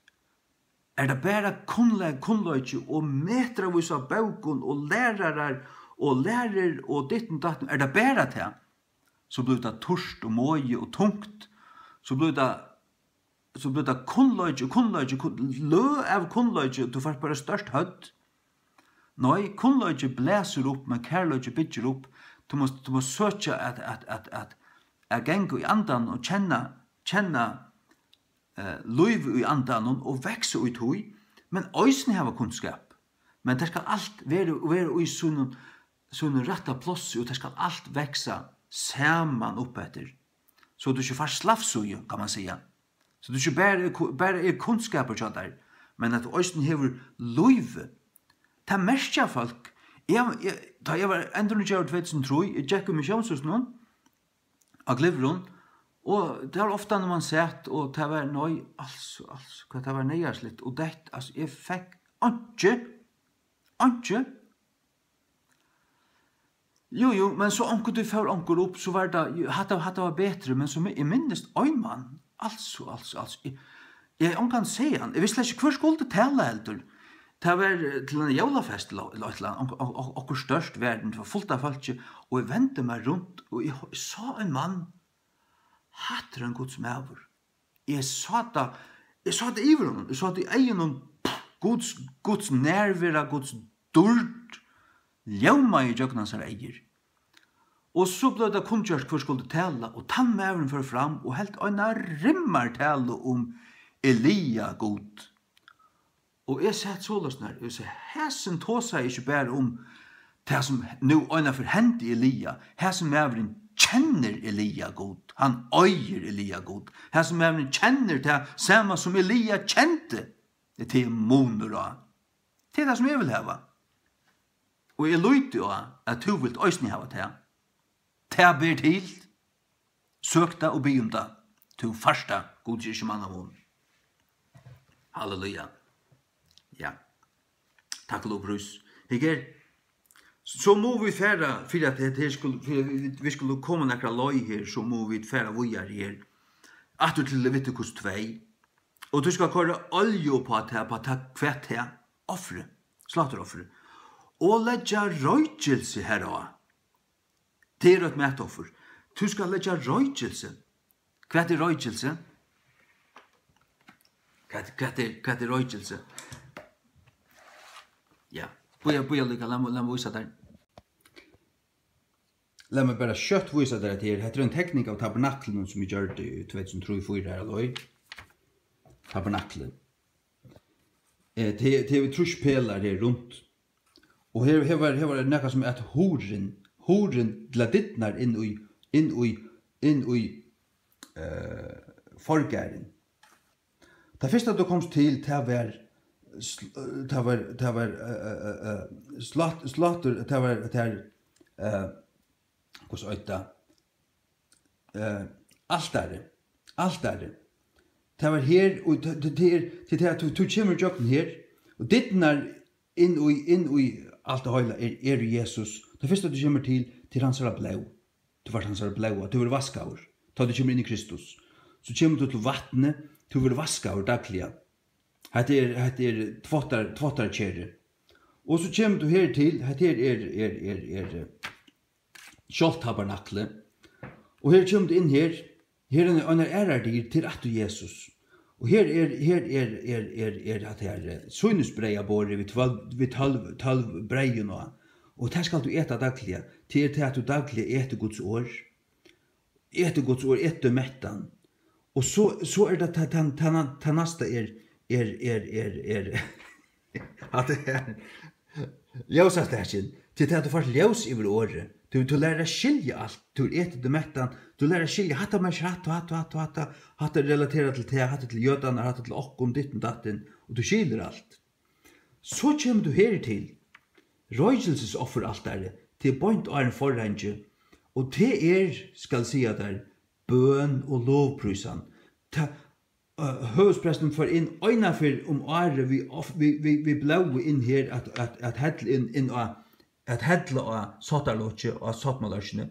Er det bare kunnløyke og metravis av baukon og lærer og ditten datten, er det bare det, så blir det torst og måje og tungt, så blir det kunnløyke, lø av kunnløyke, du får bare størst hødd. Nei, kunnløyke blæser opp, men kærløyke bygger opp. Du må søke at genge i andan og kjenne liv i andan og vekse ut hui. men øysen hava kunnskap. Men det skal alt være i sånne rette plås, og det skal alt veksa saman opp etter. Så du ikke får slavsuje, kan man säga. Så du ikke bare er kunnskaper til der, men at øysen hever løyve. Det merker folk. Da jeg var enda nødvendig av 2003, jeg gikk misjonshus noen, av Glivron, og det var ofte når man sett, og det var nøy, hva det var nøyaslitt, og det, altså, jeg fikk ikke. Jo, men så anker du får anker opp, så var det, hadde var bedre, men så jeg minnes øynmann, altså, jeg kan se han, jeg visste ikke hver skulle det tale heldur. Det var til en jælafest, og størst verden, det var fullt av folk, og jeg vendte meg rundt, og jeg sa en mann, hatter en Guds mæver. Jeg sa det i hverandre, jeg sa det i egen Guds nærvera, Guds dård, ljøma i jøgnans eier. Og så ble det kunngjørst hver skulle tale, og tann mæveren fører fram, og helt øyne rimmar tale om Elia god. Og jeg sett såløst nær, og jeg sier, hæsen tåsa ikke bare om det som nå øyne for hent i Elia, hæsen mæveren kjenner Elia god, han øyer Elia god, hæsen mæveren kjenner det samme som Elia kjente, det til moner det det som jeg vil hava. Og jeg løyte jo at du vil øysni hava det. Det ber til, søkta og by om det, til farsta god ikke mann av mån. Halleluja. Ja. Takk og brus. Hikker, så må vi færa, for at vi skulle komme nekra løy her, så må vi færa vujar her, at du til Leviticus 2, og du skal kåre olje på at her, på at kvett her, offre, slakteroffre, og letja røykjelse her også. Det et metoffer. Du skal letja røykjelse. Kvett røykjelse? Kvett røykjelse? Ja, bøya lykka, la meg vise der. La meg bare kjøtt vise der til. Hette en teknikk av tabernaklen som vi gjør det i 2003-2004 her, eller? Tabernaklen. Det er truspelar her rundt. Og her var det nekka som at horen gladittnar inn i forgæren. Det første du komst til, det var slatter, det var hvordan øyta, altare. Det var her, og det er at du kommer jobben her, og dittnar inn i alt det høyla er Jesus. Det første du kommer til hans blau. Du var hans blau, du var vaskaur. Da du kommer inn i Kristus. Så kommer du til vattnet, du var vaskaur dagliga. Hette er tvottarkjære. Og så kommer du her til, hette er kjoltabernakle. Og her kommer du inn her er en æradyr til at du Jesus. Og her er at her søgnesbreia båret ved 12 breien og det skal du eta dagliga. Til at du dagliga eter Guds år. Eter mettan. Og så er det ta nasta at det er ljósastekkin. Til at du får ljós yfir året. Du lærer skilja alt. Du eter det mettan. Du lærer skilja hatta mer hatta relatera til te, hatta til jødana, hatta til okkom, ditten, datten, og du skiljer alt. Så kommer du her til røykelsesoffer alt der, til bønt og en forhenge, og det skal si at der, bøn og lovprysan. Høvespresten får inn øynafyr året vi blau inn her at hedle inn at hedle av satarlåtje og satmaløsjene.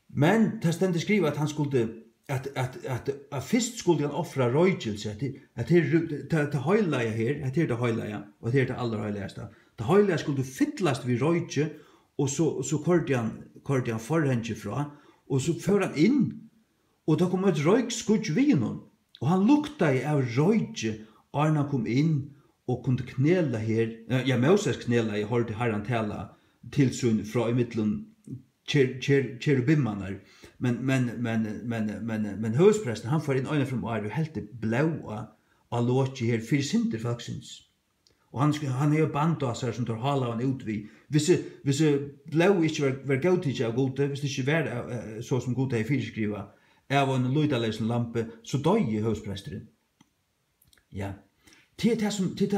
Men det stendig skriver at han skulle at først skulle han offra røykelse, at det høyleie her, at det høyleie, og det det aller høyleiste. Det høyleie skulle fyllast vid røykje, og så korte han forhenge fra, og så fører han inn, og da kom et røykskudd vid noen, og han lukta av røykje, og han kom inn, og kunne knela her, Moses knela, jeg hørte herren tala, tilsyn fra i middelen cherubimmanar, men høvespresten, han får inn øyne fra året, og helt det blaua av låtje her, fyrir synder falksins. Og han er jo bandasser som tar hala han ut vi. Hvis blå ikke var gautidje av gode, hvis det ikke var så som gode er fyrskriva, av en løydalesen lampe, så døy høvspresteren. Ja. Til det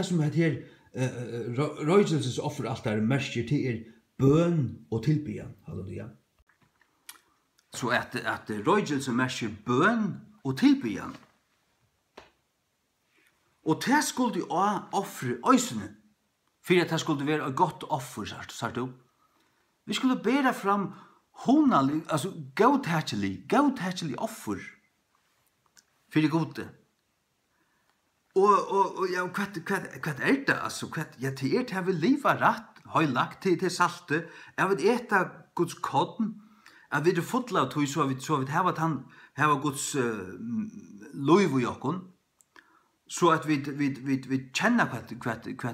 som heter røyelsesoffer alt der mersker til bøn og tilbyan. Halleluja. Så at røyelse mersker bøn og tilbyan. Og det skulle jo offre øysene, for at det skulle være et godt offer, sagt du. Vi skulle bære fram honalig, altså gautætjelig offer, for det gode. Og ja, hva er det, altså? Ja, det er til vi livet rett, høylagt til salte, jeg vil ete Guds kodden, jeg vil fotla av tog, så vi hava Guds lov i okken, så at vi kjenner hva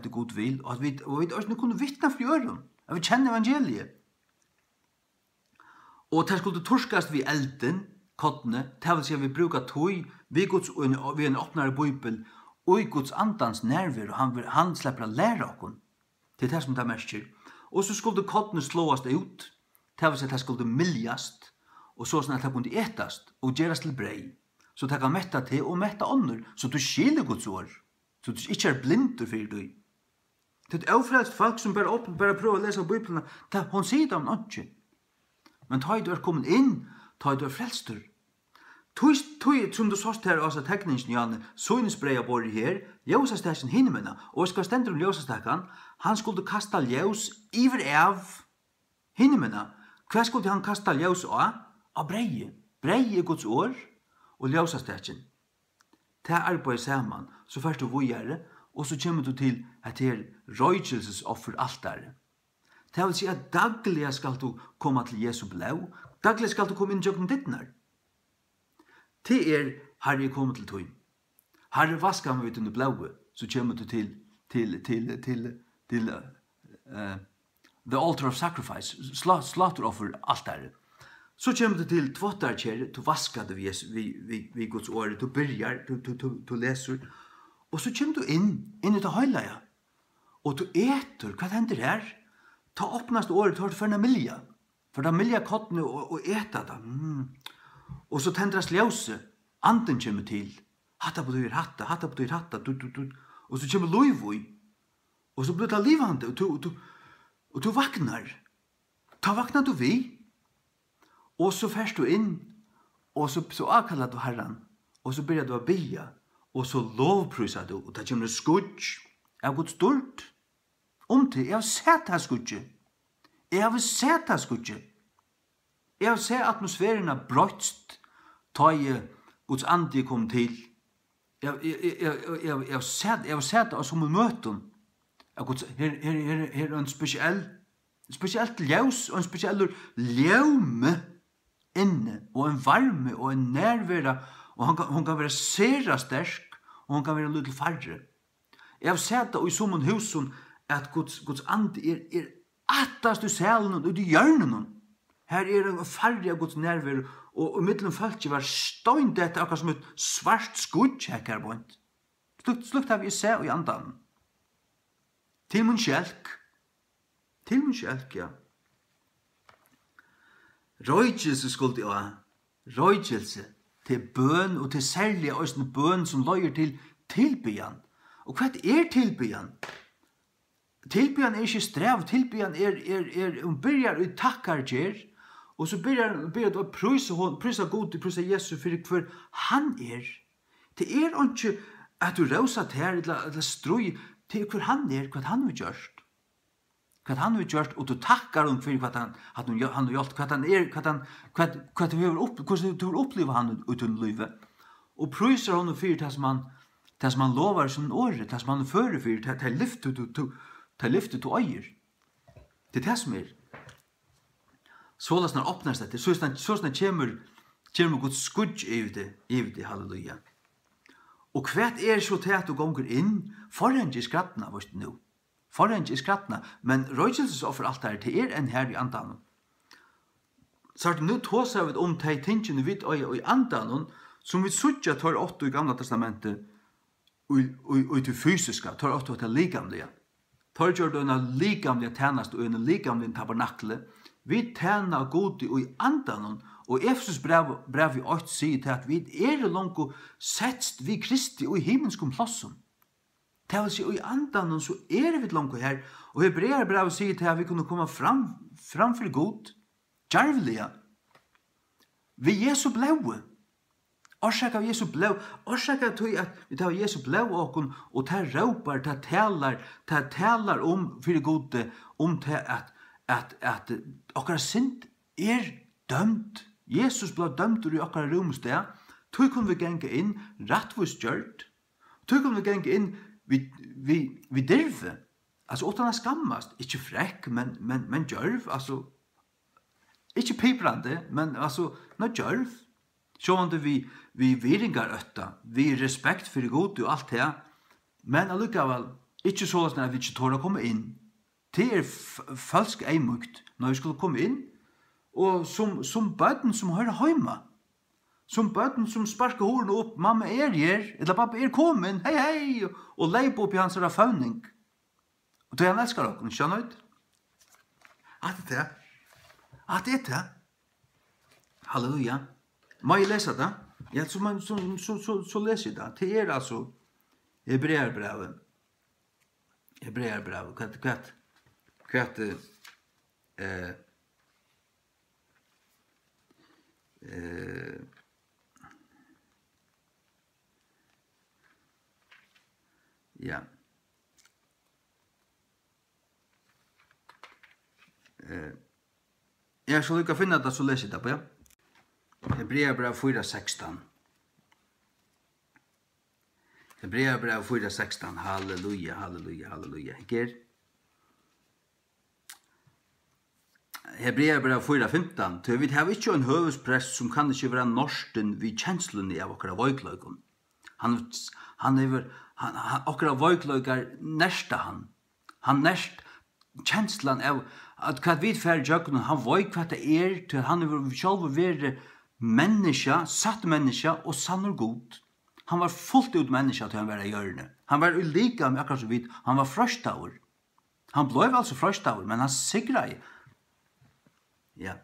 det Gud vil, og vi også kunne vittne for øren, at vi kjenner evangeliet. Og det skulle torskast vi elden, kottene, det vil si at vi brukar tog, vi en åpnare bibel, og i Guds andans nerver, og han slipper å lære okken, til det som det merker. Og så skulle kottene slåast ut, det vil si at det skulle miljast, og så sånn at det kunne etast, og gjerast til brei. Så det kan metta til og metta ånder, så du skiljer Guds ord, så du ikke er blind for deg. Det er avfrelst folk som bare prøver å lese Bibelen, hun sier det om noe. Men da du er kommet inn, da du er frelster. Som du såst her, altså tekningen, Janne, søgnesbreia bor her, ljøsastekjen hinnemennene, og jeg skal stendre om ljøsastekjen, han skulle kasta ljøs iver av hinnemennene. Hva skulle han kasta ljøs av? Av breie. Breie Guds ord, og ljøsastekjen. Det er arbeid sammen, så først du vågjere, og så kommer du til at det er røykelsesoffer altare. Det vil si at daglig skal du komme til Jesu blå, daglig skal du komme inn i jøkken dittnar. Det er her jeg kommer til tøyen. Her er vasket med under blåe, så kommer du til the altar of sacrifice, slaughteroffer altare. Så kommer du til tvåttarkjære, du vasker det vi Guds året, du byrjar, du leser, og så kommer du inn i det høyleia, og du eter, hva hender her? Ta åpnast året, tar du for en milja, for da milja kottene og eta det. Og så tendras ljøse, anden kommer til, hatta betyr hatta, og så kommer loivoi, og så blir det livande, og du vaknar. Ta vaknar du vi, og så færst du inn, og så akkallar du Herren, og så begynner du å bia, og så lovprysar du, og det kommer skudj, jeg har gått stort, til, jeg har sett her skudje, jeg har sett atmosfæren av brøtst, ta i Guds ande kom til, jeg har sett det som en møten, her er en spesielt ljøs, og en spesiell ljøme, inne, og en varme, og en nærvære, og hun kan være sera sterk, og hun kan være litt færre. Jeg har sett det i sommon husen, at Guds ande er attast i salen, og i hjørnen. Her er det færre av Guds nærvære, og mittelen folk var støynt etter, akkurat som et svart skudd, her bort. Slukt har vi sett i andan. Til min kjelk, ja. Røykelse skulle det være. Røykelse til bøn, og til særlig også bøn som løyer til tilbyan. Og hva er tilbyan? Tilbyan er ikke strev, tilbyan hun begynner å takkargjer, og så begynner du å prysa god, prysa Jesus for han er. Det er ikke at du rausa til her, eller strøy, til hva han er, hva han har gjort. Hva han har gjort, og du takkar for hva han har gjort, hva du har opplevd han uten livet, og pryser han for det som han lovar som året, det som han fører for, det er lyftet til øyer. Det er det som er. Så la snart åpnes dette, så snart kommer Guds skudj i det, halleluja. Og hva er så til at du gonger inn, foran i skrattene, vårt nå. Foran i skrattene, men røykelsesoffer alt det er en her i andan. Så er det nå tåser vi om de tingene vidt og i andan, som vi sutja tar 8 i Gamla testamentet, och till fysiska, tar åt att likamliga. Tar gör då en likamliga tjänst och en likamlig tabernakle. Vi tjänar god i andan och Efesus brev i 8 säger till att vi är långt setst vi Kristi och i himmelskum plassun. Det vill säga i andan så är vi långt här och Hebreerbrevet säger till att vi kunde komma framför god djärvliga. Vi Jesu blåe. Orsaka av Jesu blå, orsaka till att vi tar Jesu blå och tar ropar, tar talar om för gode, om till att okkara synd dömt. Jesus blev dömt ur okkara rumsted. Tog kunde vi gänga in rättvist gjort. Tog kunde vi gänga in vi dirve. Alltså utan att skammast, inte fräck men djörv, alltså inte piprande, men alltså not djörv. Sjående vi viringar ötta, vi respekt för god och allt det, men allikevel, ikke så att vi ikke tår å komme inn. Det falsk eimukt når vi skulle komme inn, og som bøten som hører heima, som bøten som sparker horene opp, mamma her, eller pappa kommet, hei, og leip opp i hans føvning. Og det han elsker dere, skjønner du? At det er det. Halleluja. Må jeg lese det? Ja, så leser jeg det. Det er altså Hebreerbrevet. Ja. Jeg skal ikke finne det, så leser jeg det på, ja. Hebreerbrev 4:16. Hebreerbrev 4:16. Halleluja, halleluja, halleluja. Her. Hebreerbrev 4:15. Til vi har ikke en høvesprest som kan ikke være norsten vid kjenslene av okkara vøykløyken. Han okkara vøykløykar nærsta han. Han nærst kjenslan av at hva vi færre jøkken, han vøyk hva det til han selv være menneske, satt menneske og sann og god. Han var fullt ut menneske til han var i hjørne. Han var ulika med akkurat så vidt. Han var frøstaur. Han blev altså frøstaur, men han sigra i. Ja.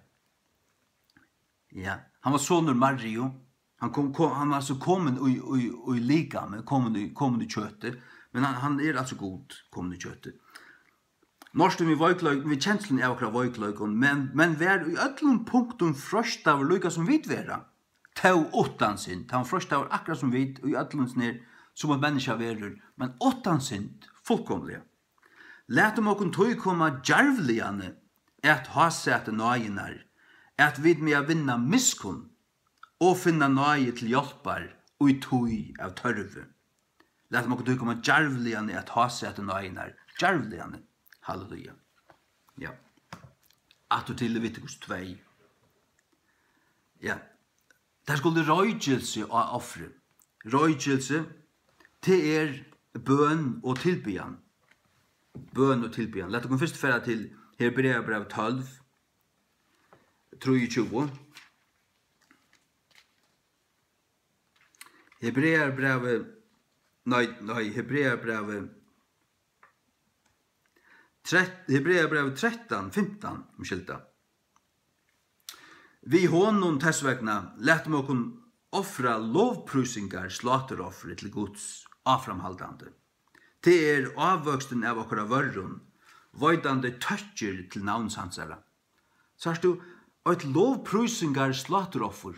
Ja. Han var sonur Mario. Han var altså kommet i lika med, kommet i kjøttet. Men han altså god, kommet i kjøttet. Norsten vi vøykløyken, vi kjenslen av akkurat vøykløyken, men vær i ødlom punktum frøstaur lykka som vidt vera. Tau åttan sin, han frøstaur akkurat som vidt, og i ødlom snir, som et menneske verur, men åttan sin, fullkomlige. Læt om okkur tøy koma djarvligane, at ha sete nøyenar, at vid med vinna miskun, og finna nøye til hjelpar, og i tøy av tørve. Læt om okkur tøy koma djarvligane, at ha sete nøyenar, djarvligane. Halleluja. Ja. Atto til Leviticus 2. Ja. Der skulle røygelse av offre. Røygelse, det bøn og tilbyan. Bøn og tilbyan. Lett oss først fære til Hebreerbrev 12, 23. Hebreerbrevet 13, 15, skilta. Vi honom tessvegna lät okon offra lovprusingar slateroffre til Guds avframhaldande. Det avvøksten av okkara vörrun, voidande tøtjer til navnsansara. Så du, et lovprusingar slateroffer.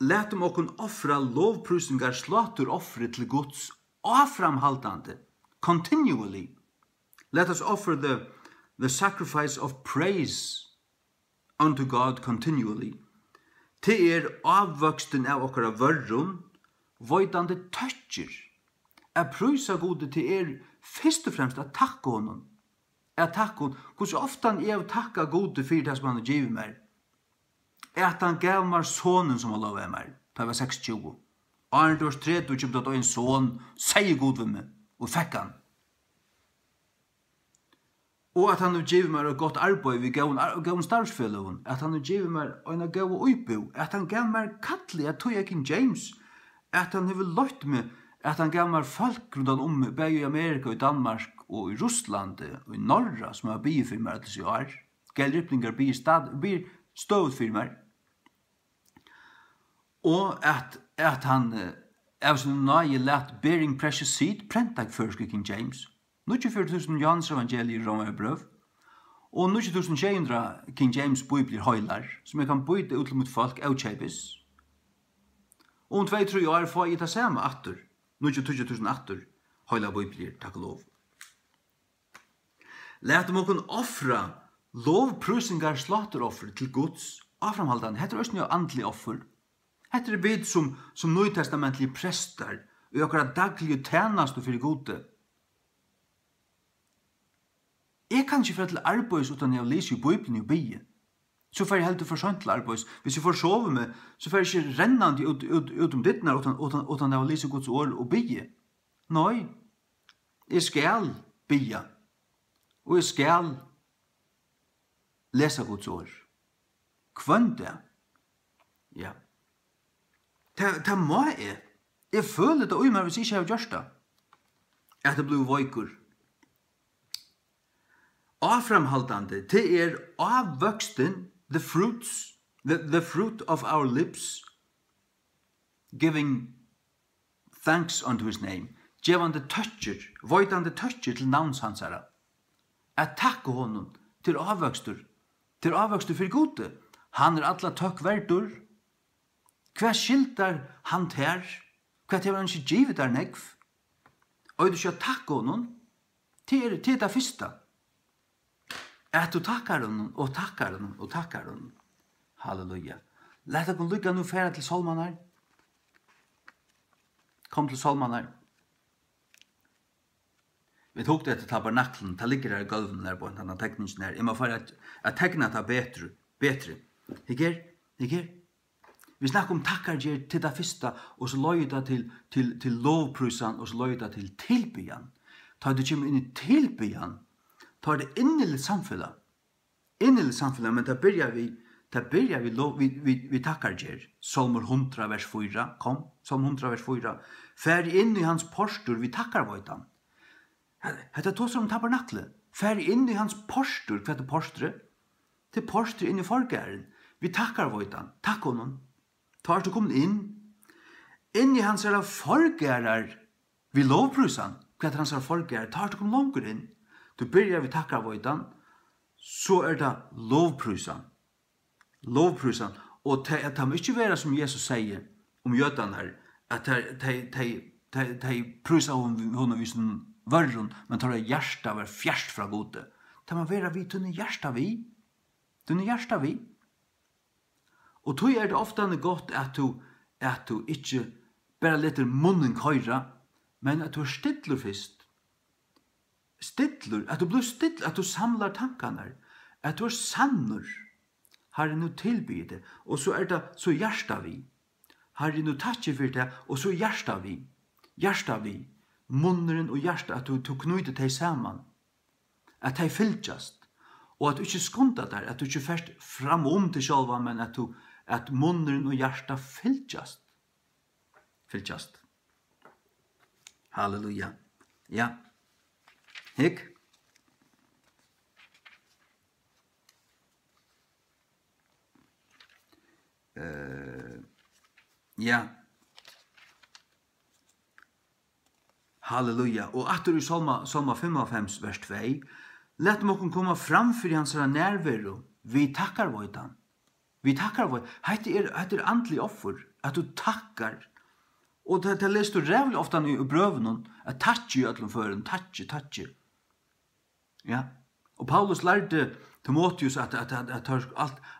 Lät okon offra lovprusingar slateroffre til Guds avframhaldande. Continually. Let us offer the sacrifice of praise unto God continually. Det avvøksten av okkara vörrun, voidande tøtjer. Jeg prysa gode til først og fremst at takka honom. Jeg takka honom. Hvordan ofte jeg takka gode for det som han har givet meg? At han gav meg sonen som han lovet meg. Da jeg var 26. Arne dårs 3, du kjøpte at en son, sier god ved meg. Og fikk han. Og at han har givet meg et godt arbeid ved gav startsfølgen. At han har givet meg en gav utbo. At han gav meg kattelig, at tog jeg King James. at han har løtt med at han gav meg folk rundt både i Amerika, i Danmark og i Russland og i Norra som har biofilmer til seg år. Gellriplinger blir støvfilmer. Og at han av sin nøye let Bearing Precious Seed prentak først King James. 94.000 Johans evangelier i Romerbrøv. Og 90.600 King James bibler høylar, som jeg kan byte ut mot folk av kjøpes. Og om 2-3 år får jeg ta samme atter. 90.000 atter høylar bibler, takk og lov. Læt dem okkur offra lovprusingar slåtteroffer til Guds avframhaldan. Hette er også nye andlig offer. Hette er bid som nøytestamentlige prester og okkara daglige tjeneste for gode. Jeg kan ikke få til arbeids utan jeg leser i Bibelen og bie. Så får jeg helt for sånt til arbeids. Hvis jeg får sove med, så får jeg ikke rennende ut dittene utan jeg leser Guds ord og bie. Nei, jeg skal bie. Og jeg skal lese Guds ord. Kvønte. Ja. Det må jeg. Jeg føler det men hvis jeg ikke har gjort det. At det blir vøyker. Avframhaldande, det avvøksten, the fruit of our lips, giving thanks unto his name, gjevande toucher, voitande toucher til navnshansara, at takke honom til avvøkstur for gode. Han alla tøkk verdur. Hva skiltar han ter? Hva hever han ikke givet der negv? Og du skal takke honom til det første. At du takkar honom, og takkar honom, og takkar honom. Halleluja. Lät deg lykka nu færa til solmanar. Kom til solmanar. Vi tok det til tabernaklen, det ligger her i gulven der på en annan tekningen her. Jeg må fara at tekna det bedre. Ikke? Vi snakker om takkar gjer til det første, og så løy det til lovprusan, og så løy det til tilbyan. Ta det kommer inn i tilbyan, tar det innelig samfunnet. Men det byrjar vi takkar gjer. Salmer 100 vers 4, kom, Salmer 100 vers 4. Fær inn i hans postur, vi takkar vøytan. Hetta tås om tabernakle. Fær inn i hans postur, hva er postret? Til postret inn i forgæren. Vi takkar vøytan, takk honom. Tar du kommet inn i hans forgærar, vi lovprusan, hva er hans forgærar, tar du kommet langer inn. Du byrjar vi takkar vøytan, så det lovprusan. Og det må ikke være som Jesus sier om jødene her, at de prusa honom i sin vörron, men tar det hjärsta var fjärst fra gode. Det må være vi, tunne hjärsta vi. Og tog det ofta godt at du ikke bare leter munnen køyra, men at du er stidler først. At du blir stidler, at du samlar tankene, at du er sannur. Herre, nu tilbyr det, og så det så hjärsta vi. Herre, nu takkje for det, og så hjärsta vi. Munneren og hjärsta, at du knyter deg saman. At de fylltjast. Og at du ikke skundar der, at du ikke først fram til sjálva, men at munneren og hjärsta fylltjast. Halleluja. Ja. Hikk. Ja. Halleluja. Og atter i Salma 55, vers 2, let mokken komme fram for hans nærværo. Vi takkar vøytan. Hette er andlig offer, at du takkar. Og det lest du rævlig ofta i brøven, at tatsi i ødlom føren, tatsi. Ja. Og Paulus lærte Timotheus at han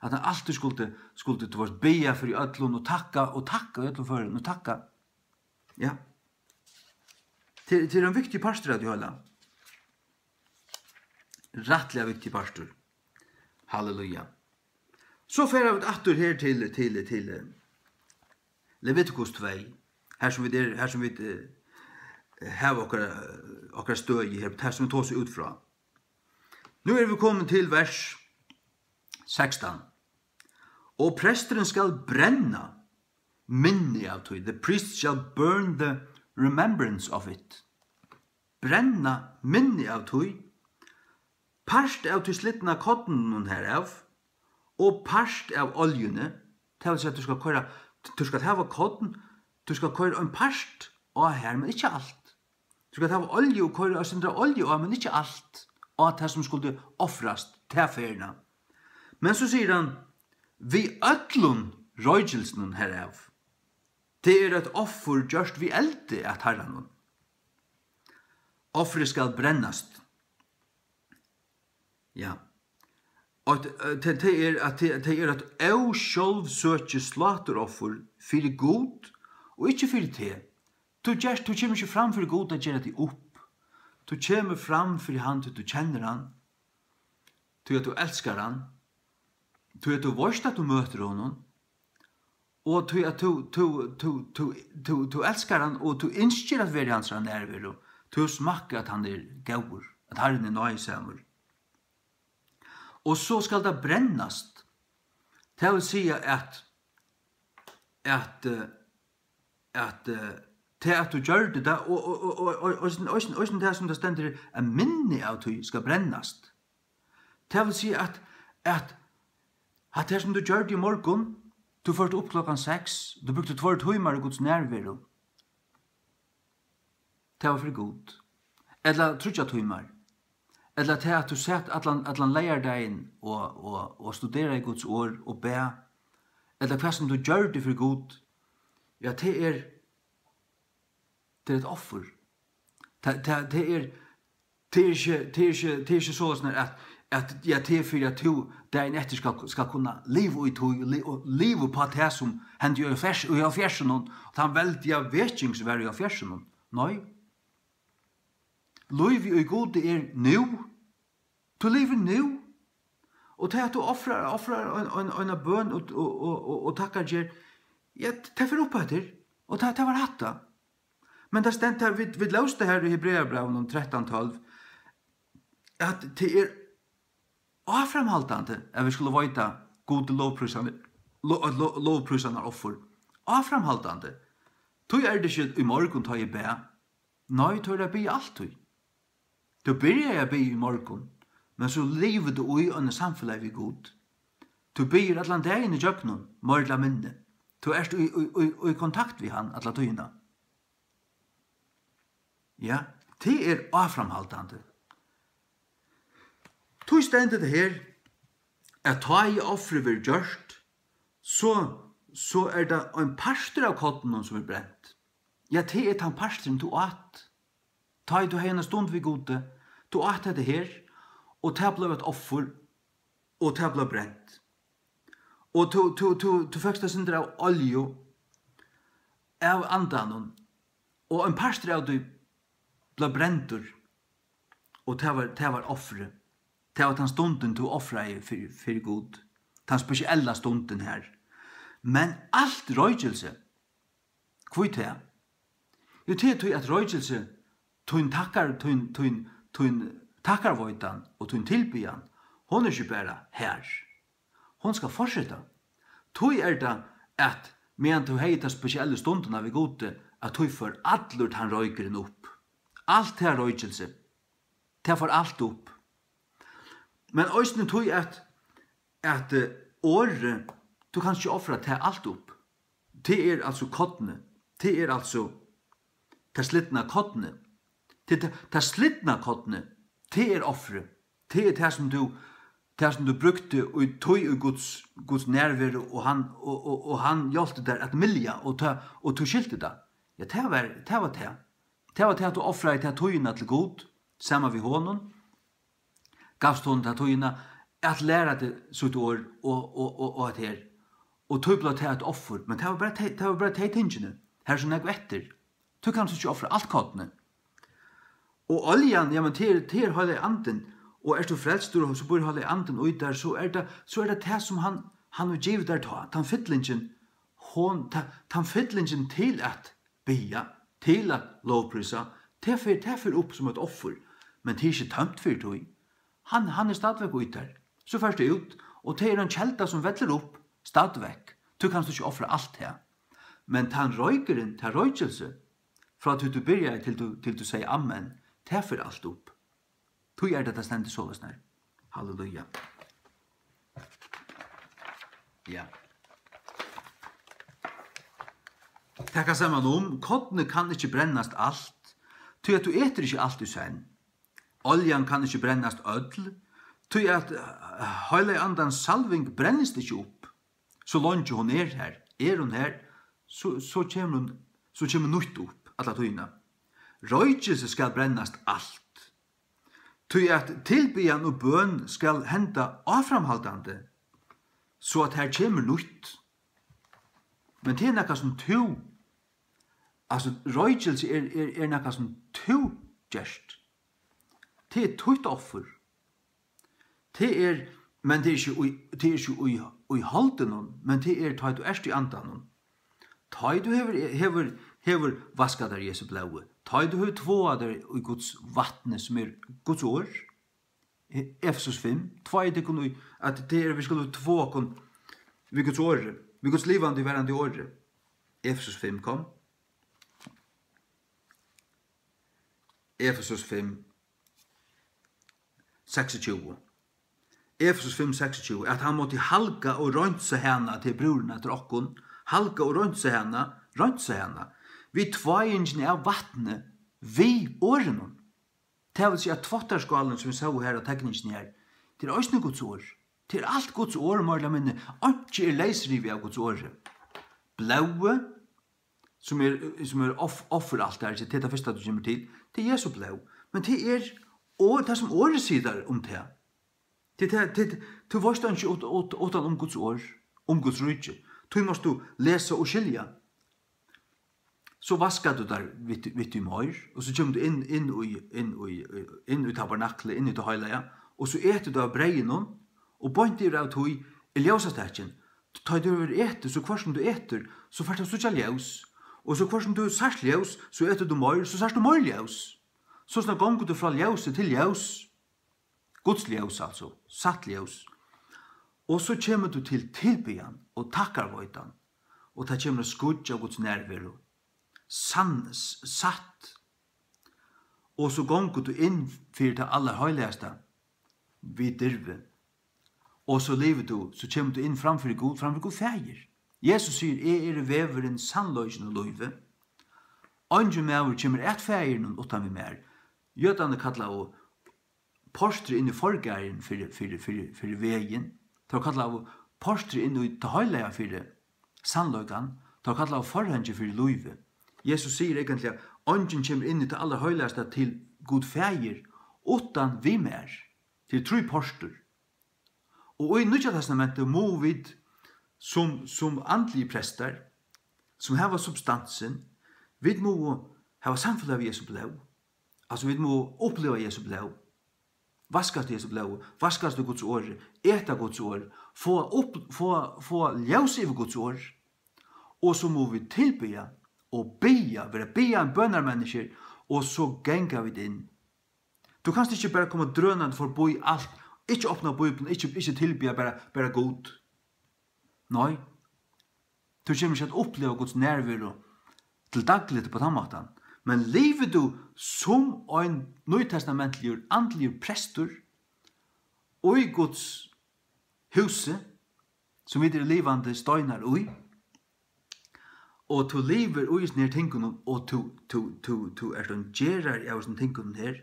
alltid skulle beja for i ødlom, og takka i ødlom føren, og takka. Ja. Det en viktig pastor at du holder. Rattelig viktig pastor. Halleluja. Så fer vi atter her til Leviticus 2. Her som vi har okkar støy her, her som vi tås ut fra. Nu vi kommet til vers 16. Og presteren skal brenna minne av tog. The priest shall burn the remembrance of it. Brenna minne av tog. Parst av til slittna kotten herav, og parst av oljene, det vil si at du skal hava kotten, du skal køyre en parst av her, men ikke alt. Du skal hava olje og køyre og sindra olje av, men ikke alt av det som skulle offrast til ferina. Men så sier han, vi ødlun røygelsen herav. Det et offer gjørst vi elde at herran. Offeret skal brennast. Ja. Og det et sjølvsøkje slateroffer fyrir god, og ikke fyrir te. Du kommer ikke fram fyrir god at gjøre det opp. Du kommer fram fyrir han til du kjenner han, til at du elskar han, til at du vorst at du møter honom, og til at du elskar han, og du innskjer at vi hans nærvær, og til å smakke at han gaur, at Herren nøysamur. Og så skal det brennast. Det vil si at du gjør det, og det som det stender er minne av at du skal brennast. Det vil si at det som du gjør det i morgen, du førte opp 6, du brukte 2 timer i Guds nærvær. Det var for god. Eller 3 timer. Eller til at du sett at han leier deg inn og studerer i Guds ord og be. Eller hva som du gjør det for god. Ja, det er et offer. Det er ikke sånn at ja, det er for at du dagen etter skal kunne leve i tog, leve på det som hender i fjersen, og han veldig av vetjing som er i fjersen. Nei. Løyvi og gode nu. Du lever nu. Og til at du offrar en bøn og takkar gjer, ja, det er opp etter, og det var hatta. Men det stend her, vi løste her i Hebreabraven om 13-12, at det er avframhaltande, at vi skulle vite gode lovprysande offer. Avframhaltande. Tog det ikke i morgen ta i be. Nei, tog det be alltid. Du begynner jeg be i morgen, men så lever du i en samfunnet vi god. Du begynner at land deg inn i jøknen, mørla minne. Du i kontakt vi han, at la tøyna. Ja, det er avframhaltande. Du stendet det her, at ta i offre vi gjørst, så det en parster av kotten som brent. Ja, det er den parsteren du åt. Ta i du hei en stund vi gode, du åt det her, og det ble et offer, og det ble brent. Og du fikk det sindre av olje, av andan, og en parster av du ble brentur, og det var offre. Det var den stunden du offret for god. Den spesielle stunden her. Men alt røygelse, hva er det? Jo, det er at røygelse, tun takkarvøytan og tun tilbyan, hon er ikke bare her. Hon skal fortsette. Tui er det at medan du hei ta spesielle stundene vi gode, at tui får allur han røygeren opp. Alt det røygelse. Det får alt opp. Men òsne tui at året, du kan ikke offra til alt opp. Det er altså kottene. Det er altså det slittna kottene. Det slittna kottene, det er offre. Det er det som du brukte og tog i Guds nærvær, og han hjelpte der at milja, og du skilte det. Ja, det var det. Det var det at du offret til togene til god, sammen med honom, gavst hon til togene, at lære det sitt år, og at her. Og tog ble til et offer, men det var bare til tingene, her som jeg etter. Du kan ikke offre alt kottene. Og oljan, ja, men til holde anden, og er du frelst, så bor holde anden ut der, så er det som han har givet der ta, tan fytlingen til at bia, til at lovprisa, det fyr opp som et offer, men det er ikke tømt for tog. Han er stadigvæk ut der. Så først det ut, og det er en kjelta som vettler opp, stadigvæk. Du kan ikke offre alt her. Men tan røykeren, ta røykelse, fra at du byrjar til du sier amen, ta for alt opp. Tu det stendig sålesnær. Halleluja. Ja. Takka saman kodne kan ikke brennast alt, ty at du eter ikke alt i senn. Oljan kan ikke brennast ødel, ty at heile andans salving brennist ikke opp. Så langt hun her, hun her, så kommer nutt opp, alla tøyna. Røykelse skal brennast alt. Ty at tilbyan og bøn skal henda avframhaldande, så at her kommer nutt. Men det nekka som to, altså røykelse nekka som to gjerst. Det tutt offer. Men det ikke i halden, men det ta du erst i andan. Ta du hever vaskat der Jesu blaue. Ta du hever tvåa der i Guds vattne som Guds år. Efesos 5. Tvåa det kun at det vi skulle tvåa kun vi Guds år. Vi Guds livande verande år. Efesos 5 kom. Efesos 5 26. Efesos 5, 26, at han måtte halka og røntse henne til brorna til okkon, halka og røntse henne, vi tvajingen av vattnet, vi årene. Det vil si at tvottarskalen som vi sa her og tekningen her, det også Guds år. Det alt Guds år, morla minne, ikke leisrivi av Guds år. Blaue, som offer alt der, det det første du kommer til, det Jesu blau. Men det det som året sier om det. Du varst ikke utan Guds år, Guds rydde. Du måst du lese og skilja. Så vaskar du der vidt i mør, og så kommer du inn i tabernaklet, inn i det heilige, og så eter du av breien, og bøyntir av tog i ljøsastekjen. Ta du over eter, så hver som du eter, så fært du så ikke ljøs. Og så hver som du sørst ljøs, så eter du mør, så sørst du mør ljøs. Så snart gonger du fra ljøs til ljøs. Guds ljøs altså, satt ljøs. Og så kommer du til tilbyan og takkarvøytan, og det kommer skudja Guds nærvero. Satt. Og så gonger du inn for det aller høyligste vid dyrve. Og så lever du, så kommer du inn framfor Gud feir. Jesus sier, veveren sannløysen og løyve. Andre mever kommer et feiren utan vi mer. Jødane kallar og porster inn i forgæren for veien. De kallar av porster inn i det høylega for sannløygan. De kallar av forhenge for løyve. Jesus sier egentlig at ånden kommer inn i det aller høyligste til god feir utan vi mer. Til tru porster. Og i Nya Testamentet må vi som andlige prester, som hava substansen, vi må hava samfunnet av Jesu blau. Altså vi må oppleva Jesu blau. Vaskast Jesu blau, vaskast Guds år, eta Guds år, få ljus i Guds år, og så må vi tilbya og bya, være bya en bønnermennesker, og så genga vi det inn. Du kan ikke bare komme drønande for å bo i alt, ikke åpna Bibelen, ikke tilbya bare god. Nei. Du kommer ikke at oppleva Guds nærvaro til daglig på den måten. Men lever du som en nøytestamentlig andelig prestor og i Guds huset, som vi levande støynar ui, og du lever ui sånne tingene, og du en gjerar av sånne tingene her,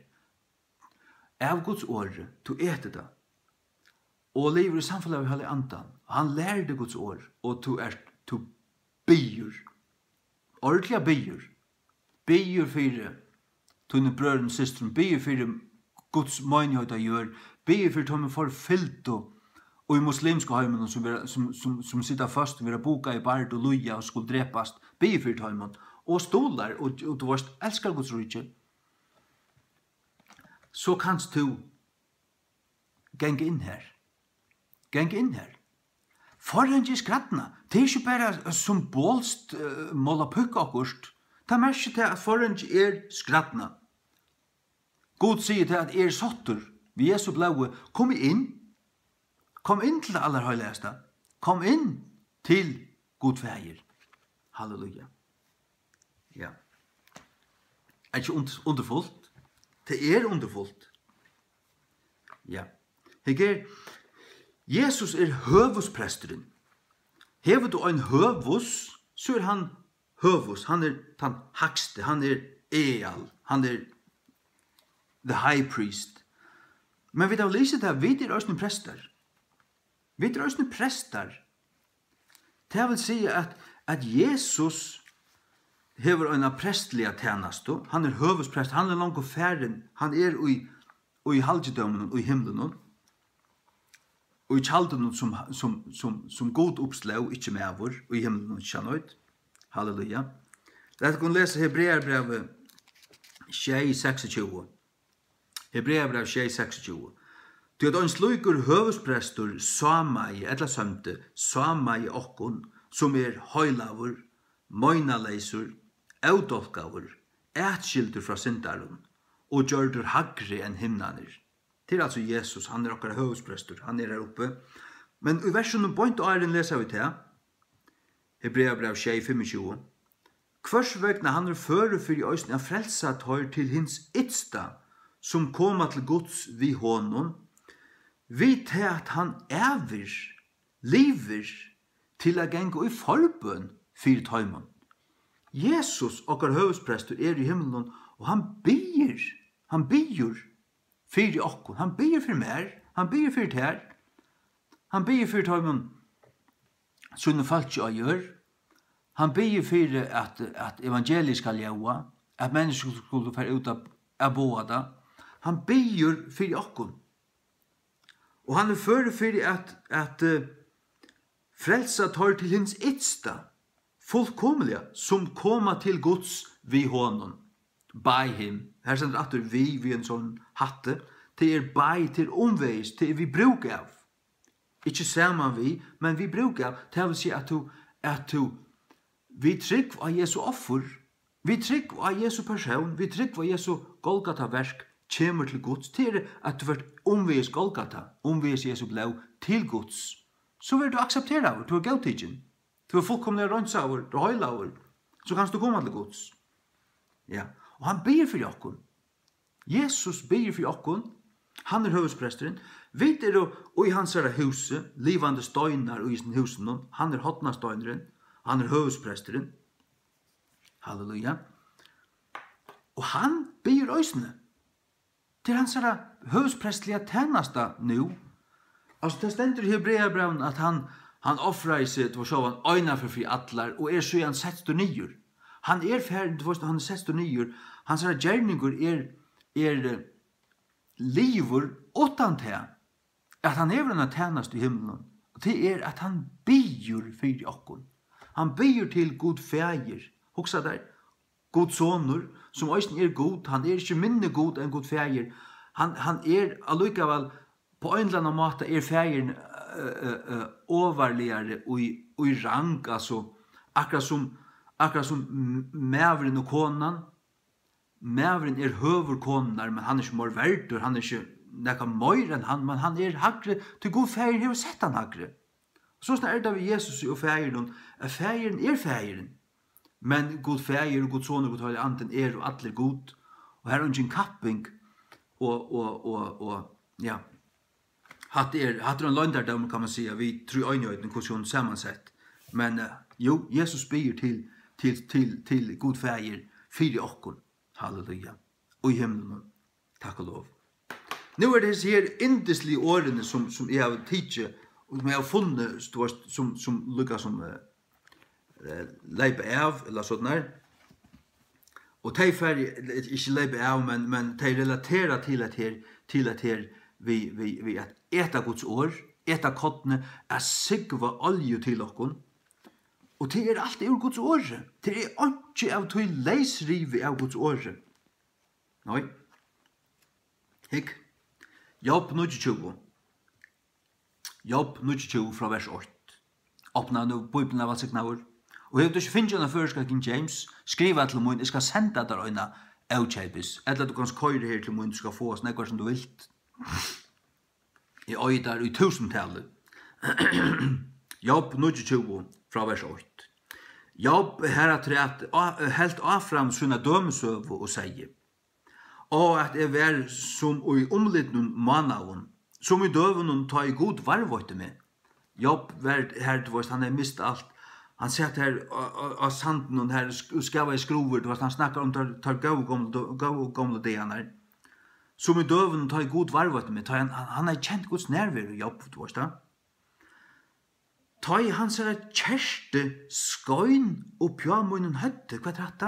av Guds åre, du eter det, og lever i samfunnet av hele andan, han lærte Guds år, og du byr, ordentlig byr, byr for tunne brøren og systeren, byr for Guds menighet å gjøre, byr for tunne forfyllt og i muslimske heimen som sitter fast, vil boka i bard og luja og skulle drepast, byr for tunne, og stolar, og du varst elskar Guds rydde, så kanst du genge inn her. Genge inn her. Forhenge i skrattene, det ikke bare symbolst måla pukka akkurst, det er mest til at forhenge skrattene. God sier til at sotter, vi så blaue, kom inn til det aller høyligste, kom inn til God feir. Halleluja. Ja. Er ikke underfullt? Det underfullt. Ja. Jesus høvuspresteren. Hever du en høvus, så han høvus. Han den hakste, han eal, han the high priest. Men vi har lyst det, vi også prester. Vi også prester. Det vil si at Jesus hever en prestlige tjenest. Han høvusprest, han langt og færen, han i halvdømmen og i himmelen. Og i kjalden som god oppslag, ikke med vår, og i himmelen ikke kjennøyt. Halleluja. Dette kan lese Hebreerbrevet 6:26. Hebreerbrevet 6:26. Du at en sluker høvesprestor samai, etla sømte, samai okkon, som høylavur, møynaleisur, eudolkavur, ætskildur fra syndaren, og gjørdur hagri enn himnaner. Det altså Jesus, han okkar høvesprestor, han her oppe. Men i versen point og æren leser vi til, Hebreerbrevet 6:25. Hvers vegna han fører for i øyne av frelsa tøyr til hins ytsta, som koma til Guds vi honom, vi til at han lever til å genge i forbøn for tøymon. Jesus, okkar høvesprestor, i himmelen, og han byr for okkon, han byr for mer, han byr for ter, han byr for tøymon, sånne folk ikke gjør, han byr for at evangeliet skal gjøre, at mennesker skulle få ut av båda, han byr for okkon. Og han fører for at frelsa tar til hins ytsta, fullkomliga, som koma til Guds vi honom, by him. Her sender at vi en sånn hatte, til by, til omveis, til vi bruk av. Ikke saman vi, men vi bruk av, til å si at vi trygg av Jesu offer, vi trygg av Jesu person, vi trygg av Jesu Golgata-verk, kommer til Guds, til at du får omveis Golgata, omveis Jesu blå til Guds, så vil du akseptere av, du er gautigen, du er fullkomne rønnsaver, du er høylaver, så kan du komme til Guds. Ja, og han ber for jokken. Jesus ber for jokken, han høvespresteren, vi og i hans huset, livande støynar i sin husen, han hotnastøyneren, han høvespresteren. Halleluja. Og han ber øysene. Til hans høvesprestlige tjeneste nå. Altså, det stender i Hebreerbrevet at han offrer seg til å se han øyne for fri atler, og så han 69. Han ferdig til han 69. Hans gjerninger liver åttan til at han en tjeneste i himmelen. Og det at han byr for okkon. Han byr til god fægir. Hoksa der. God sonur, som også god. Han ikke minne god enn god fægir. Han allikevel på en eller annen måte fægiren overligere og i rang, altså akkurat som mævren og konan. Mævren høver konan, men han ikke mer verdur, han ikke nekka mer enn han, men han hagre, til god fægir har sett han hagre. Så det det ved Jesus og fægiren, at fægiren fægiren, men god fægir og god son og god høyre anden og atler god, og her ingen kapping, og ja, hatt en løndardom, kan man si, vi tror øynøyden hvordan samansett, men jo, Jesus byr til god fægir, fyre okkon, halleluja, og i himmelen, takk og lov. Nå det her indeslige årene som jeg har tidset, og som jeg har funnet, som lukket som leipe av, eller sånn her. Og de ikke leipe av, men de relaterer til at vi at eta Guds år, eta kottene, sigva olje til okkon. Og det alt ur Guds år. Det ikke av til leisrive av Guds år. Nei. Hikk. Jobb 29. Jobb 29 fra vers 8. Åpna nu Bibelen av valgsignavur. Og jeg ikke finner en føreskak King James, skriva til mun, jeg skal senda der øyna avkjeipis, eller du kan køyre her til mun, du skal få oss nekvar som du vilt. I øydar i 1000-tallet. Jobb 29 fra vers 8. Jobb her at helt affram sina dømesøv og sier, og at jeg vær som i omlidnum manaun, som i døvunum ta i god varvøyte med. Jobb vær her, han har mist alt. Han satt her av sanden og her skava i skrover, han snakkar om tar gamle deanar. Som i døvunum ta i god varvøyte med, han har kjent Guds nærvær Jobb, Ta i hans kjerste skøyn og pjamunnen høtte, hva dette?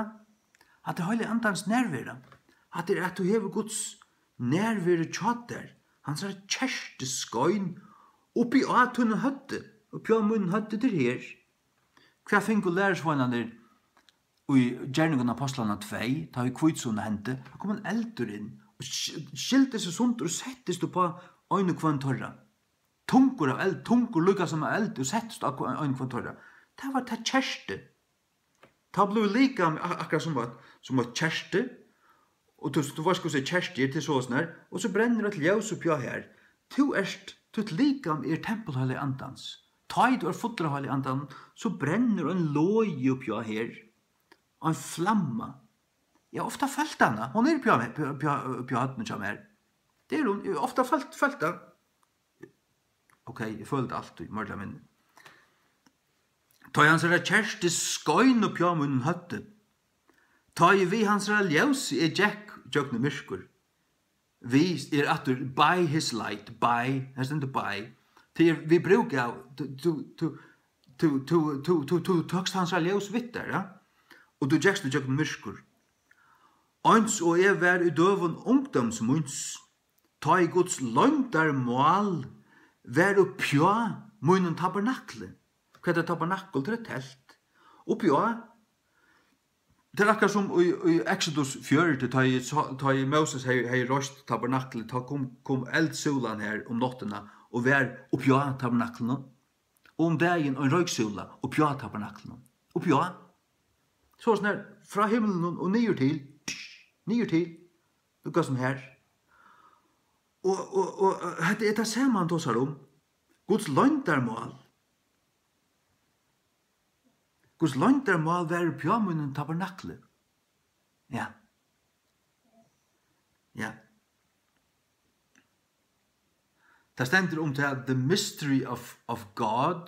At det heilig andans nærværa. At det at du hever Guds nærvære tjater. Hans kjerste skøyn oppi atunnen høtte, og pjamunnen høtte til her. Hva finner lærersvannene i Gjerningen av Apostlarna 2, ta i kvitsunne hente, da kom en eldur inn, og skilte seg sånt og settes du på øyne kvann torra. Tungur av eld, tungur lukka som av eld, og settes du på øyne kvann torra. Det var det kjerste. Det ble lika akkurat som var kjerste, og du var sko se kjerste til sånn her, og så brenner et ljøs oppi her. Du likam tempelheilig andans. Ta i du fotler heilig andan, så brenner en låg oppi her. Og en flamma. Jeg har ofta følt henne. Hun oppi hatten som her. Det hun. Jeg har ofta følt henne. Ok, jeg følte alt i mørla minne. Ta i hans kjerste skøyn oppi munnen høtte. Ta i vi hans ljøs i jøkne myrskur. Vi atter by his light, by, her stendur by. Vi brukar du tøkst hans ljøs vitt der, ja? Og du gjekst du jøkne myrskur. Eins og jeg vær i døven ungdomsmunns, ta i Guds løgndar mål, vær oppjå munnen tabernakle. Hva er tabernakle? Det telt. Oppjå. Det akkurat som i Exodus 4, ta i Moses hei røst tabernakle, ta kom eldsolan her nottena, og vær oppjå tabernakle. Og dagen en røyksula, oppjå tabernakle. Oppjå. Så sånn her, fra himmelen og nyer til, lukka som her. Og det ser man tåsar om. Guds løgndarmål. Guds løgndarmål var pjamunnen tabernakle. Ja. Ja. Det stender om til the mystery of God,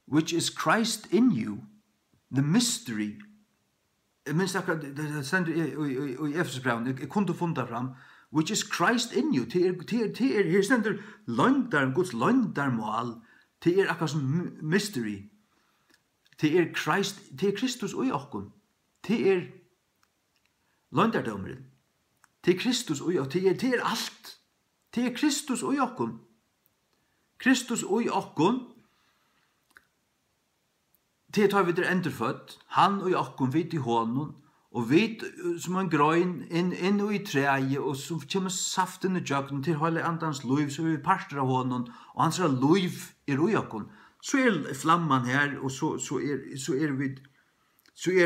which is Christ in you. The mystery. Jeg minns akkurat, det stender i Efesbrevn, jeg kunne funnet fram, which is Christ in you. Her stender løgndar, Guds løgndarmål, til akkurat som mystery. Til Kristus og i okkun. Til løgndardomren. Til Kristus og i okkun. Til alt. Til Kristus og i okkun. Kristus og i okkun. Til tar vi der endurfødt. Han og i okkun vidt i hånden. Og vidt som en grøyn inn og i treie. Og så kommer saften i jøkken til hele andans liv. Så vi parster av hånden. Og hans liv og i okkun. Så flamman her, og så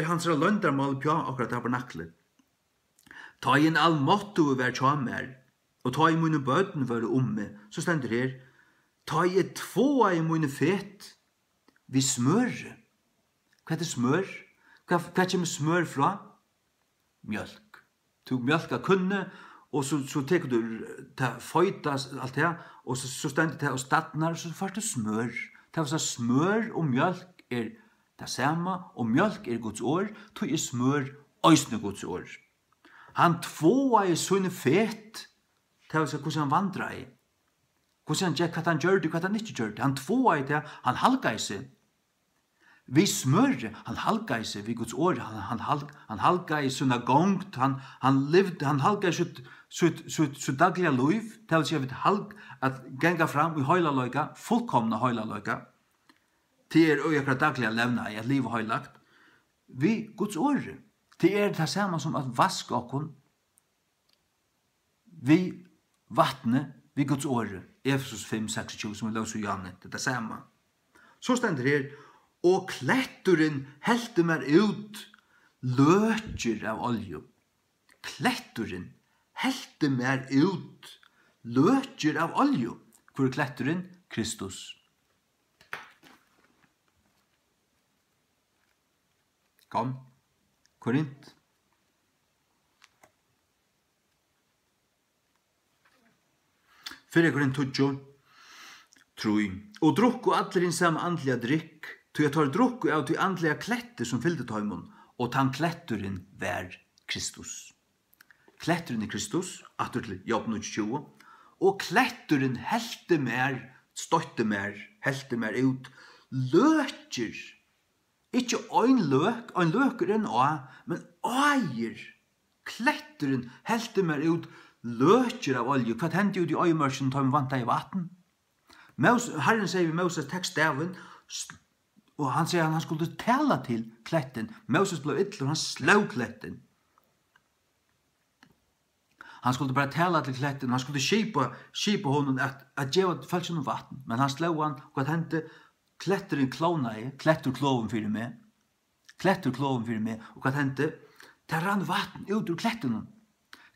hans løgndarmål på akkurat tabernakle. Ta i en allmåtto og vær tjamer, og ta i mine bøten være omme, så stender her, ta i et tvåa i mine fet, vi smør. Hva er smør? Hva kommer smør fra? Mjölk. Du mjölka kunne, og så teker du til føytas alt det, og så stender det og statnar, så først du smør. Det var smør og mjölk det samme, og mjölk Guds år, tog smør øysne Guds år. Han tvåa i sånne fet, det var hvordan han vandra i. Hvordan han gjør, hva han gjør det, hva han ikke gjør det. Han tvåa i det, han halga i seg. Vi smør, han halga i seg, vi Guds år, han halga i sånne gongt, han halga i sitt dagliga liv, det vil si at genga fram i høyla løyga, fullkomna høyla løyga, til akkurat dagliga levna i et liv og høylagt. Vi Guds år, det det samme som at vaska okkon, vi vattne, vi Guds år, Efesus 5:26, som vi løs i Janne, det samme. Så stender her, og kletturen helte mer ut løtjer av olje. Kletturen helte mer ut løtjer av olje. Hvor kletturen? Kristus. Kom. Korint. Fyrir Korint 2, 3. Og drukku allir inn saman andliga drikk, tog jeg tar drukku av til andliga kletter som fyllte tøymon, og tann kletturin vær Kristus. Kletturin Kristus, atur til Jobb 20, og kletturin helte mer, støtte mer, helte mer ut, løkjer, ikkje ein løk en å, men eier, kletturin helte mer ut, løkjer av olje. Hva hendte ut i øyemørsen tar vi vant i vatten? Herren sier vi Moses tekststaven, og han sier han skulle tala til kletten. Moses ble ytler, han slå kletten. Han skulle bare tala til kletten, han skulle skipa honom at gjeva følelsen om vatten. Men han slå han, og hva hendte? Kletteren klona i, klettur kloven fyrir meg. Klettur kloven fyrir meg, og hva hendte? Der rann vatten ut ur kletteren.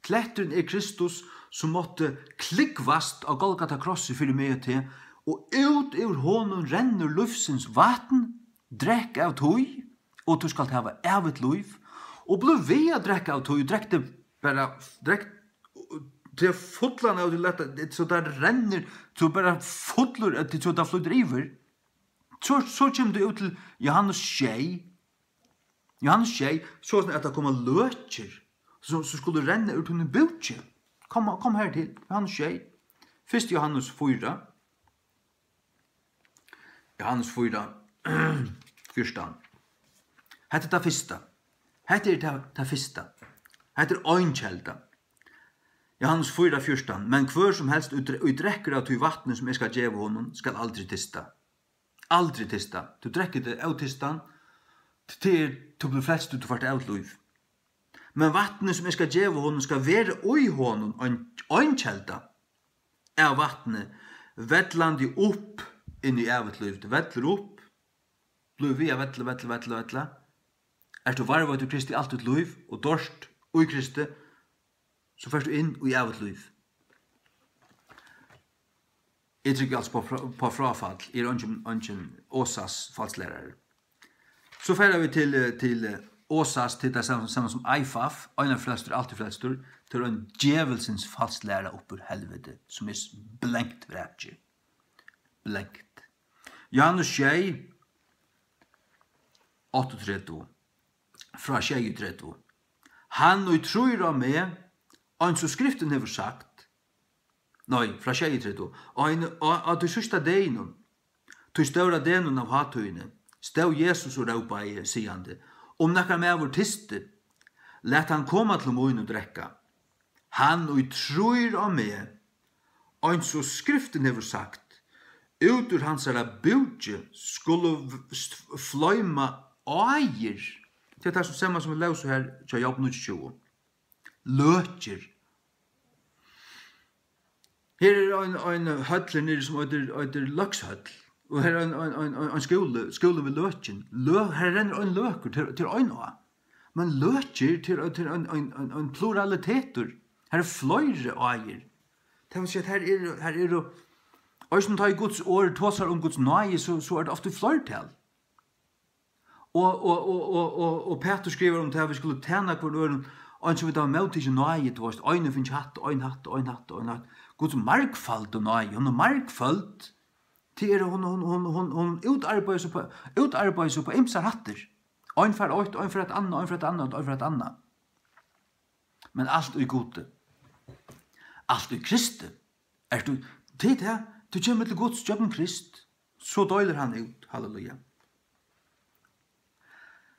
Kletteren Kristus som måtte klikkvast av Golgata krosset fyrir meg til, og ut ur honom renner lufsens vatten, drekk av tøy, og du skal hava evet liv, og ble vi å drekke av tøy, drekk til fotlan av det, så der renner, så bare fotler, så der flytter iver. Så kommer det ut til Johannes 6, sånn at det kommer løtjer, så skulle renne ut under bøtje. Kom her til, Johannes 6. Først Johannes 4. Johannes 4, 14. Hette det første. Hette det første. Hette øynkjelda. Johannes 4, 14. Men hver som helst utrekker av til vattnet som jeg skal gjeve honom, skal aldri tista. Aldri tista. Du drekker det av tistan, til du blir frelst ut og fart av liv. Men vattnet som jeg skal gjeve honom skal være oi honom, øynkjelda av vattnet, vettlandi opp inn i evet liv. Det vettler opp, blir vi av vettle. Er du varva til Kristi alt ut liv, og dorst oi Kristi, så først du inn i evet liv. Jeg trykker altså på frafall, ønsken Åsas falslærere. Så fører vi til Åsas, til det samme som Eifaf, øyne flestur, alltid flestur, til en djevelsens falslære oppur helvete, som er blenkt vrætje. Blenkt. Johannes 6, 38, fra 6, han og tror av meg, og så skriften har sagt, fra 6, og du sørste degnen, du støvra degnen av hatøyne, støv Jesus og råpa i sigande, om nekka med vår tiste, let han komma til moin og drekka. Han og tror av meg, og så skriften har sagt, ut ur hans bøtje skulle fløyma eier, til det som samme som vi løser her, til Jobb 20. Løtjer. Her en høtler nere som heter løkshøtl, og her en skole ved løtjen. Her renner en løker til øyne. Men løtjer til en pluraliteter. Her fløyre eier. Det vil si at her og som tar i Guds år, tåsar om Guds nøye, så det ofte fløyretal. Og Peter skriver om det her, vi skulle tjene hver øren, og som vi tar med til nøye, øyne finnes hatt, øyne hatt. Guds markfald og nøye, hun markfald, til hun utarbeider seg på imsar hatter. Øyn for et annet. Men alt i gode. Alt i Kristi. Er du til det? Du kommer til Guds jobben Krist. Så døyler han ut. Halleluja.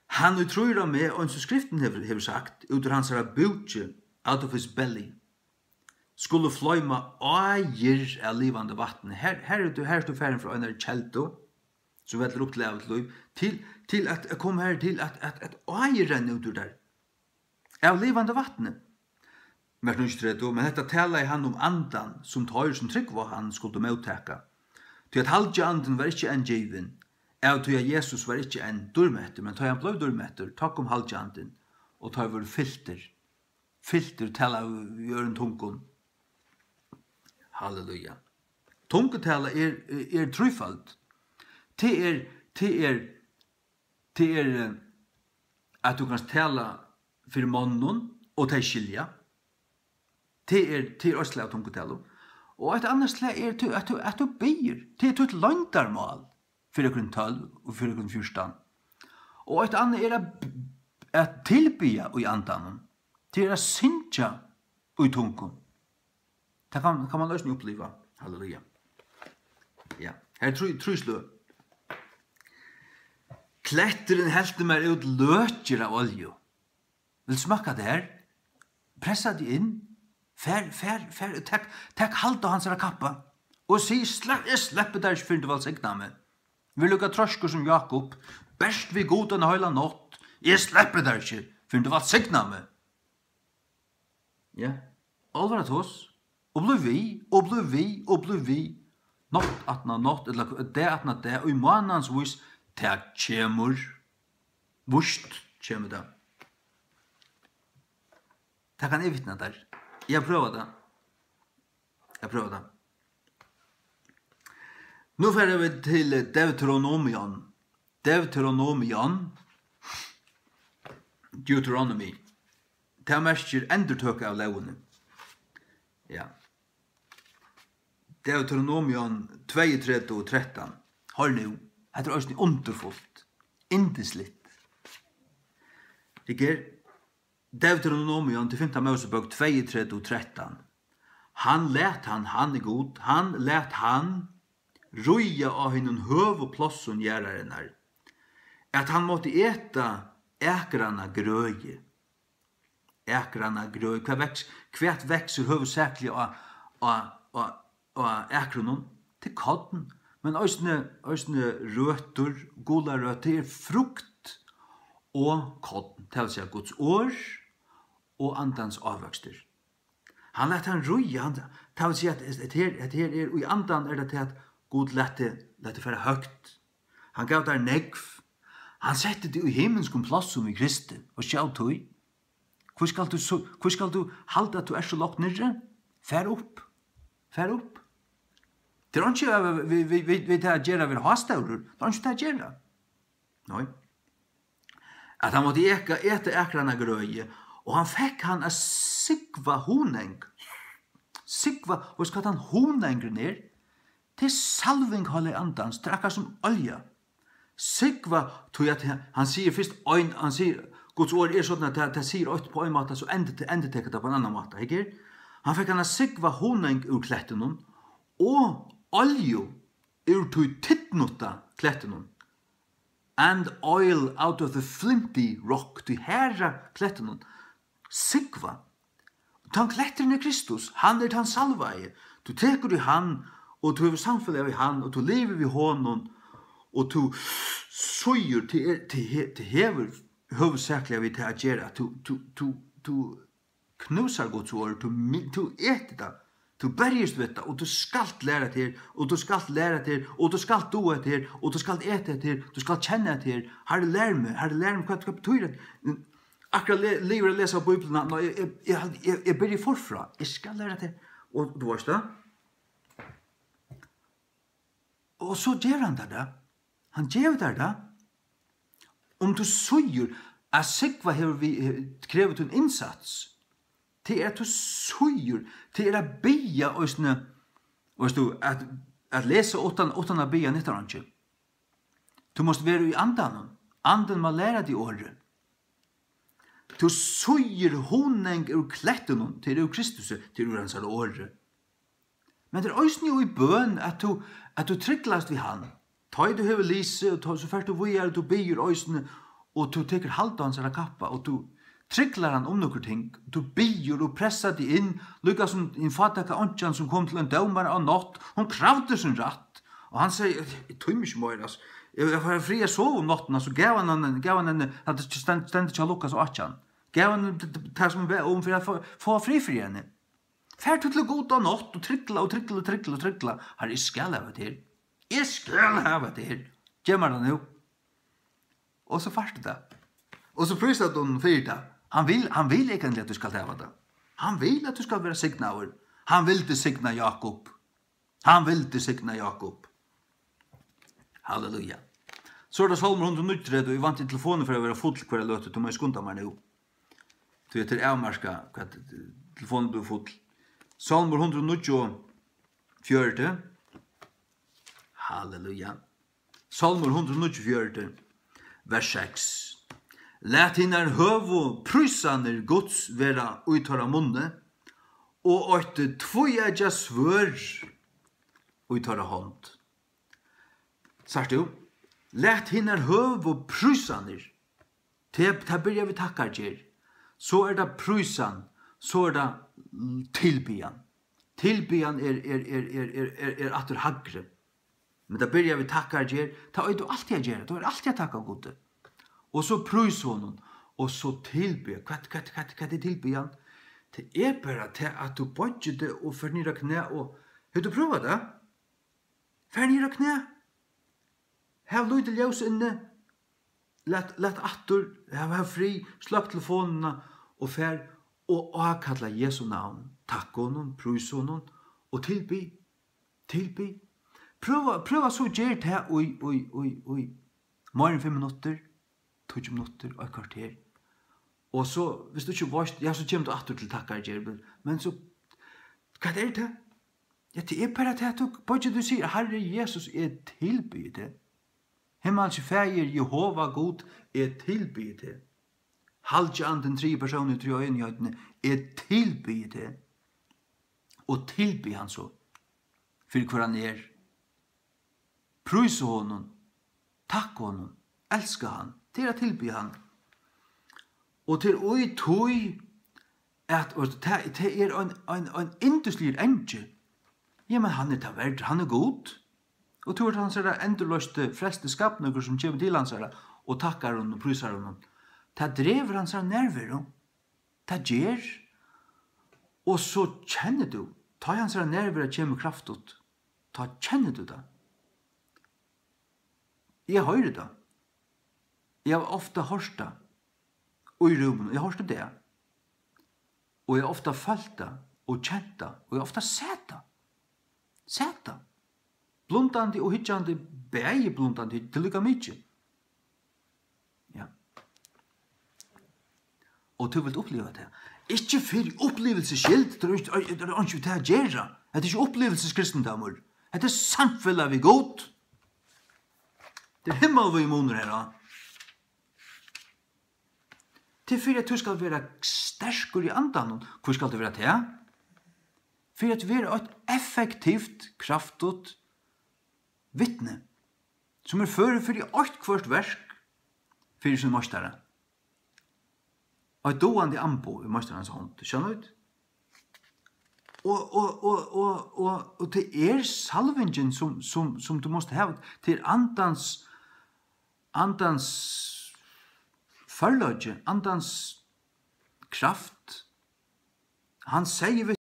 Han tror av meg, og så skriften har sagt, ut av hans bøtje, out of his belly, skulle fløyma eier av livande vatten. Her er du ferdig fra en kjelto, som vettler opp til av et liv, til at jeg kom her til at eier renner ut ur der. Av livande vatten. Men dette taler i han om andan, som tar som trygg hva han skulle mottaka. Til at halvdje anden var ikke en djivin, av til at Jesus var ikke en durmetter, men til han ble durmetter, takk om halvdje anden, og tar vår filter taler vi gjør en tungon. Halleluja. Tungetala er trufalt. Det er at du kan tala för mannen och te skilja. Det är också att tungotello. Och ett annat slag är att du ber. Det är ett landarmal för grund 12 och för grund 14. Och ett annat är att tillbya i andan. Det är att synja i tungon. Det kan man lösning uppleva. Halleluja. Ja, här tror jag Kletteren helte meg ut løtjer av olje. Vil smakka det her? Pressa det inn. Takk halda hans kappa. Og si, slippe der ikke før du valg segna meg. Vi lukka trøsker som Jakob. Best vi godan høyla nått. Jeg slippe der ikke før du valg segna meg. Ja, alvar at hos. Og bli vi. Nått atna nått, eller det atna det. Og i månans vis, tak kjemur. Vust kjemur det. Det kan jeg vittna der. Jeg prøver det. Nå får vi til Deuteronomion. Deuteronomy. Det er mestjer endertøk av levene. Ja. Deuteronomion 32 og 13. Hør nu. Det er også underfullt. Indeslitt. Det er Deuteronomion til 5. Mosebok 32 og 13. Han er god, han let han ruja av hinnen høv og plossun gjerrarinnar. At han måtte eta ekrarna grøye. Hvert vekser hovedsakelig av ekronen til kodden, men òsne røtter, goda røtter, frukt og kodden, til å si Guds år og andans avvøkster. Han lette han ruja, til å si at her i andan det til at Gud lette fære høgt. Han gav der negv. Han sette det i himmelskum plass som i Kristi, og sjau tøy. Hvor skal du halde at du så lagt nirre? Fær opp. Det er ikke vi tar gjerra ved hastaurur. Det er ikke tar gjerra. Nei. At han måtte ete ekrarna grøye, og han fikk han a sigva honeng. Sigva, og skal han honengre ned? Til salving holde andans, det er akkurat som olja. Sigva, tog at han sier først, han sier, Guds ord sånn at det sier åt på en måte, så endetekker det på en annen måte, ikke? Han fikk han a sigva honeng ur klettenon, og olju ur tog tittnota klettenon. And oil out of the flinty rock, til herra klettenon. Sigva. Han kletteren Kristus, han han salvaie. Du teker i han, og du har samfunnet i han, og du lever i honom, og du søyer til hever hovedsakelig vi til å gjøre. Du knusar Guds ord, du eter det, du berges ved det, og du skal lære til, og du skal lære til, og du skal doe til, og du skal ete til, du skal kjenne til. Har du lært meg hva betyr det? Akkurat lever å lese av Bibelen, jeg ber i forfra, jeg skal lære til, og du vet det? Og så gjør han det. Han gjør det. Om du søyer at sigva krevet en innsats, det at du søyer, det å bia at lese åttan av bia 19. Du måste være i andan. Anden må lære de året. Du søyer honeng ur kletten til ur Kristus, til ur hans året. Men det er også jo i bøn at du trygglas vid han. Ta du hever lise, og så først du vujer, du byr øysene, og du teker halda hans kappa, og du trygglar han nokre ting. Du byr og pressar de inn, lukka som en fataka åndjan som kom til en dømare av natt. Hun kravde sin ratt. Og han sier, jeg tøy mykje møyre, altså. Jeg var fri å sove om natten, så gav han henne, at det stendet ikke lukka så atjan. Gav han det som om for å få fri henne. Fær til å gå av natt, og tryggla. Har jeg skal hava til. Jeg skal hava til. Gjemmer det nå. Og så fart det. Og så prøyste at hun fyrir det. Han vil egentlig at du skal hava det. Han vil at du skal være signaver. Han vil til signa Jakob. Halleluja. Så det Salmer 103, og jeg vant i telefonen for å være full hver løte, du må jeg skunda meg nå. Du vet, det avmarska hva telefonen blir full. Salmer 104, halleluja. Salmer 104, vers 6. Læt hinnar høvo prysaner Guds vera uttara munne, og åtte tvojaja svør uttara hånd. Sagt du? Læt hinnar høvo prysaner. Det byrja vi takkar gjer. Så det prysan, så det tilbian. Tilbian atter hagre. Men det byrja vi takkar gjer, ta er du alltid gjer, du er alltid takka gode. Og så prøys honom, og så tilbyr. Hva er tilbyan? Det er bare til at du bodger det og fer nira knæ, og har du prøvat det? Fer nira knæ? Hav lyd til ljøs inne, let atter, hav fri, slapp telefonene, og fer og avkalla Jesu navn. Takk honom, prøys honom, og tilby. Prøva så gjer det oi. Morgen 5 minutter, 20 minutter og et kvarter. Og så, hvis du ikke varst, ja, så kommer du atter til takkar gjer, men så, hva er det? Ja, det er bare det at du sier, Herre Jesus er tilbydet. Himmelske feir, Jehova God, er tilbydet. Halvtjant den 3 personer i 3 enighetene, er tilbydet. Og tilby han så, for hva han er. Prøys honom, takk honom, elska han, til å tilby han. Og til å tog at det er en induslig engel. Ja, men han er til verdt, han er god. Og tror at han ser det endurløste fleste skapninger som kommer til han ser og takkar hon og prysar hon. Det drever han ser nerver. Det gjer. Og så kjenner du, ta han ser nerver og kommer kraft ut. Ta kjenner du det. Jeg hører det. Jeg har ofta hørt det. Og i rummen, jeg har hørt det. Og jeg har ofta følt det, og kjent det, og jeg har ofta sett det. Sett det. Blundande og hitjande, begge blundande, til lykka mykje. Ja. Og du vil oppleva det. Ikke for opplevelsesskilt, det er ikke det å gjøre. Det er ikke opplevelseskristendommer. Det er samfunnet vi godt. Det er himmel vi måner her. Til for at du skal være sterskere i andan. Hvor skal du være til? For at du være et effektivt, kraftigt vittne, som fører for i 8 hvert versk for sin møstere. Og et doende ambo i møsterens hånd. Skjønner du? Og det er salvingen som du måste ha til andans forløgje, andans kraft. Han sier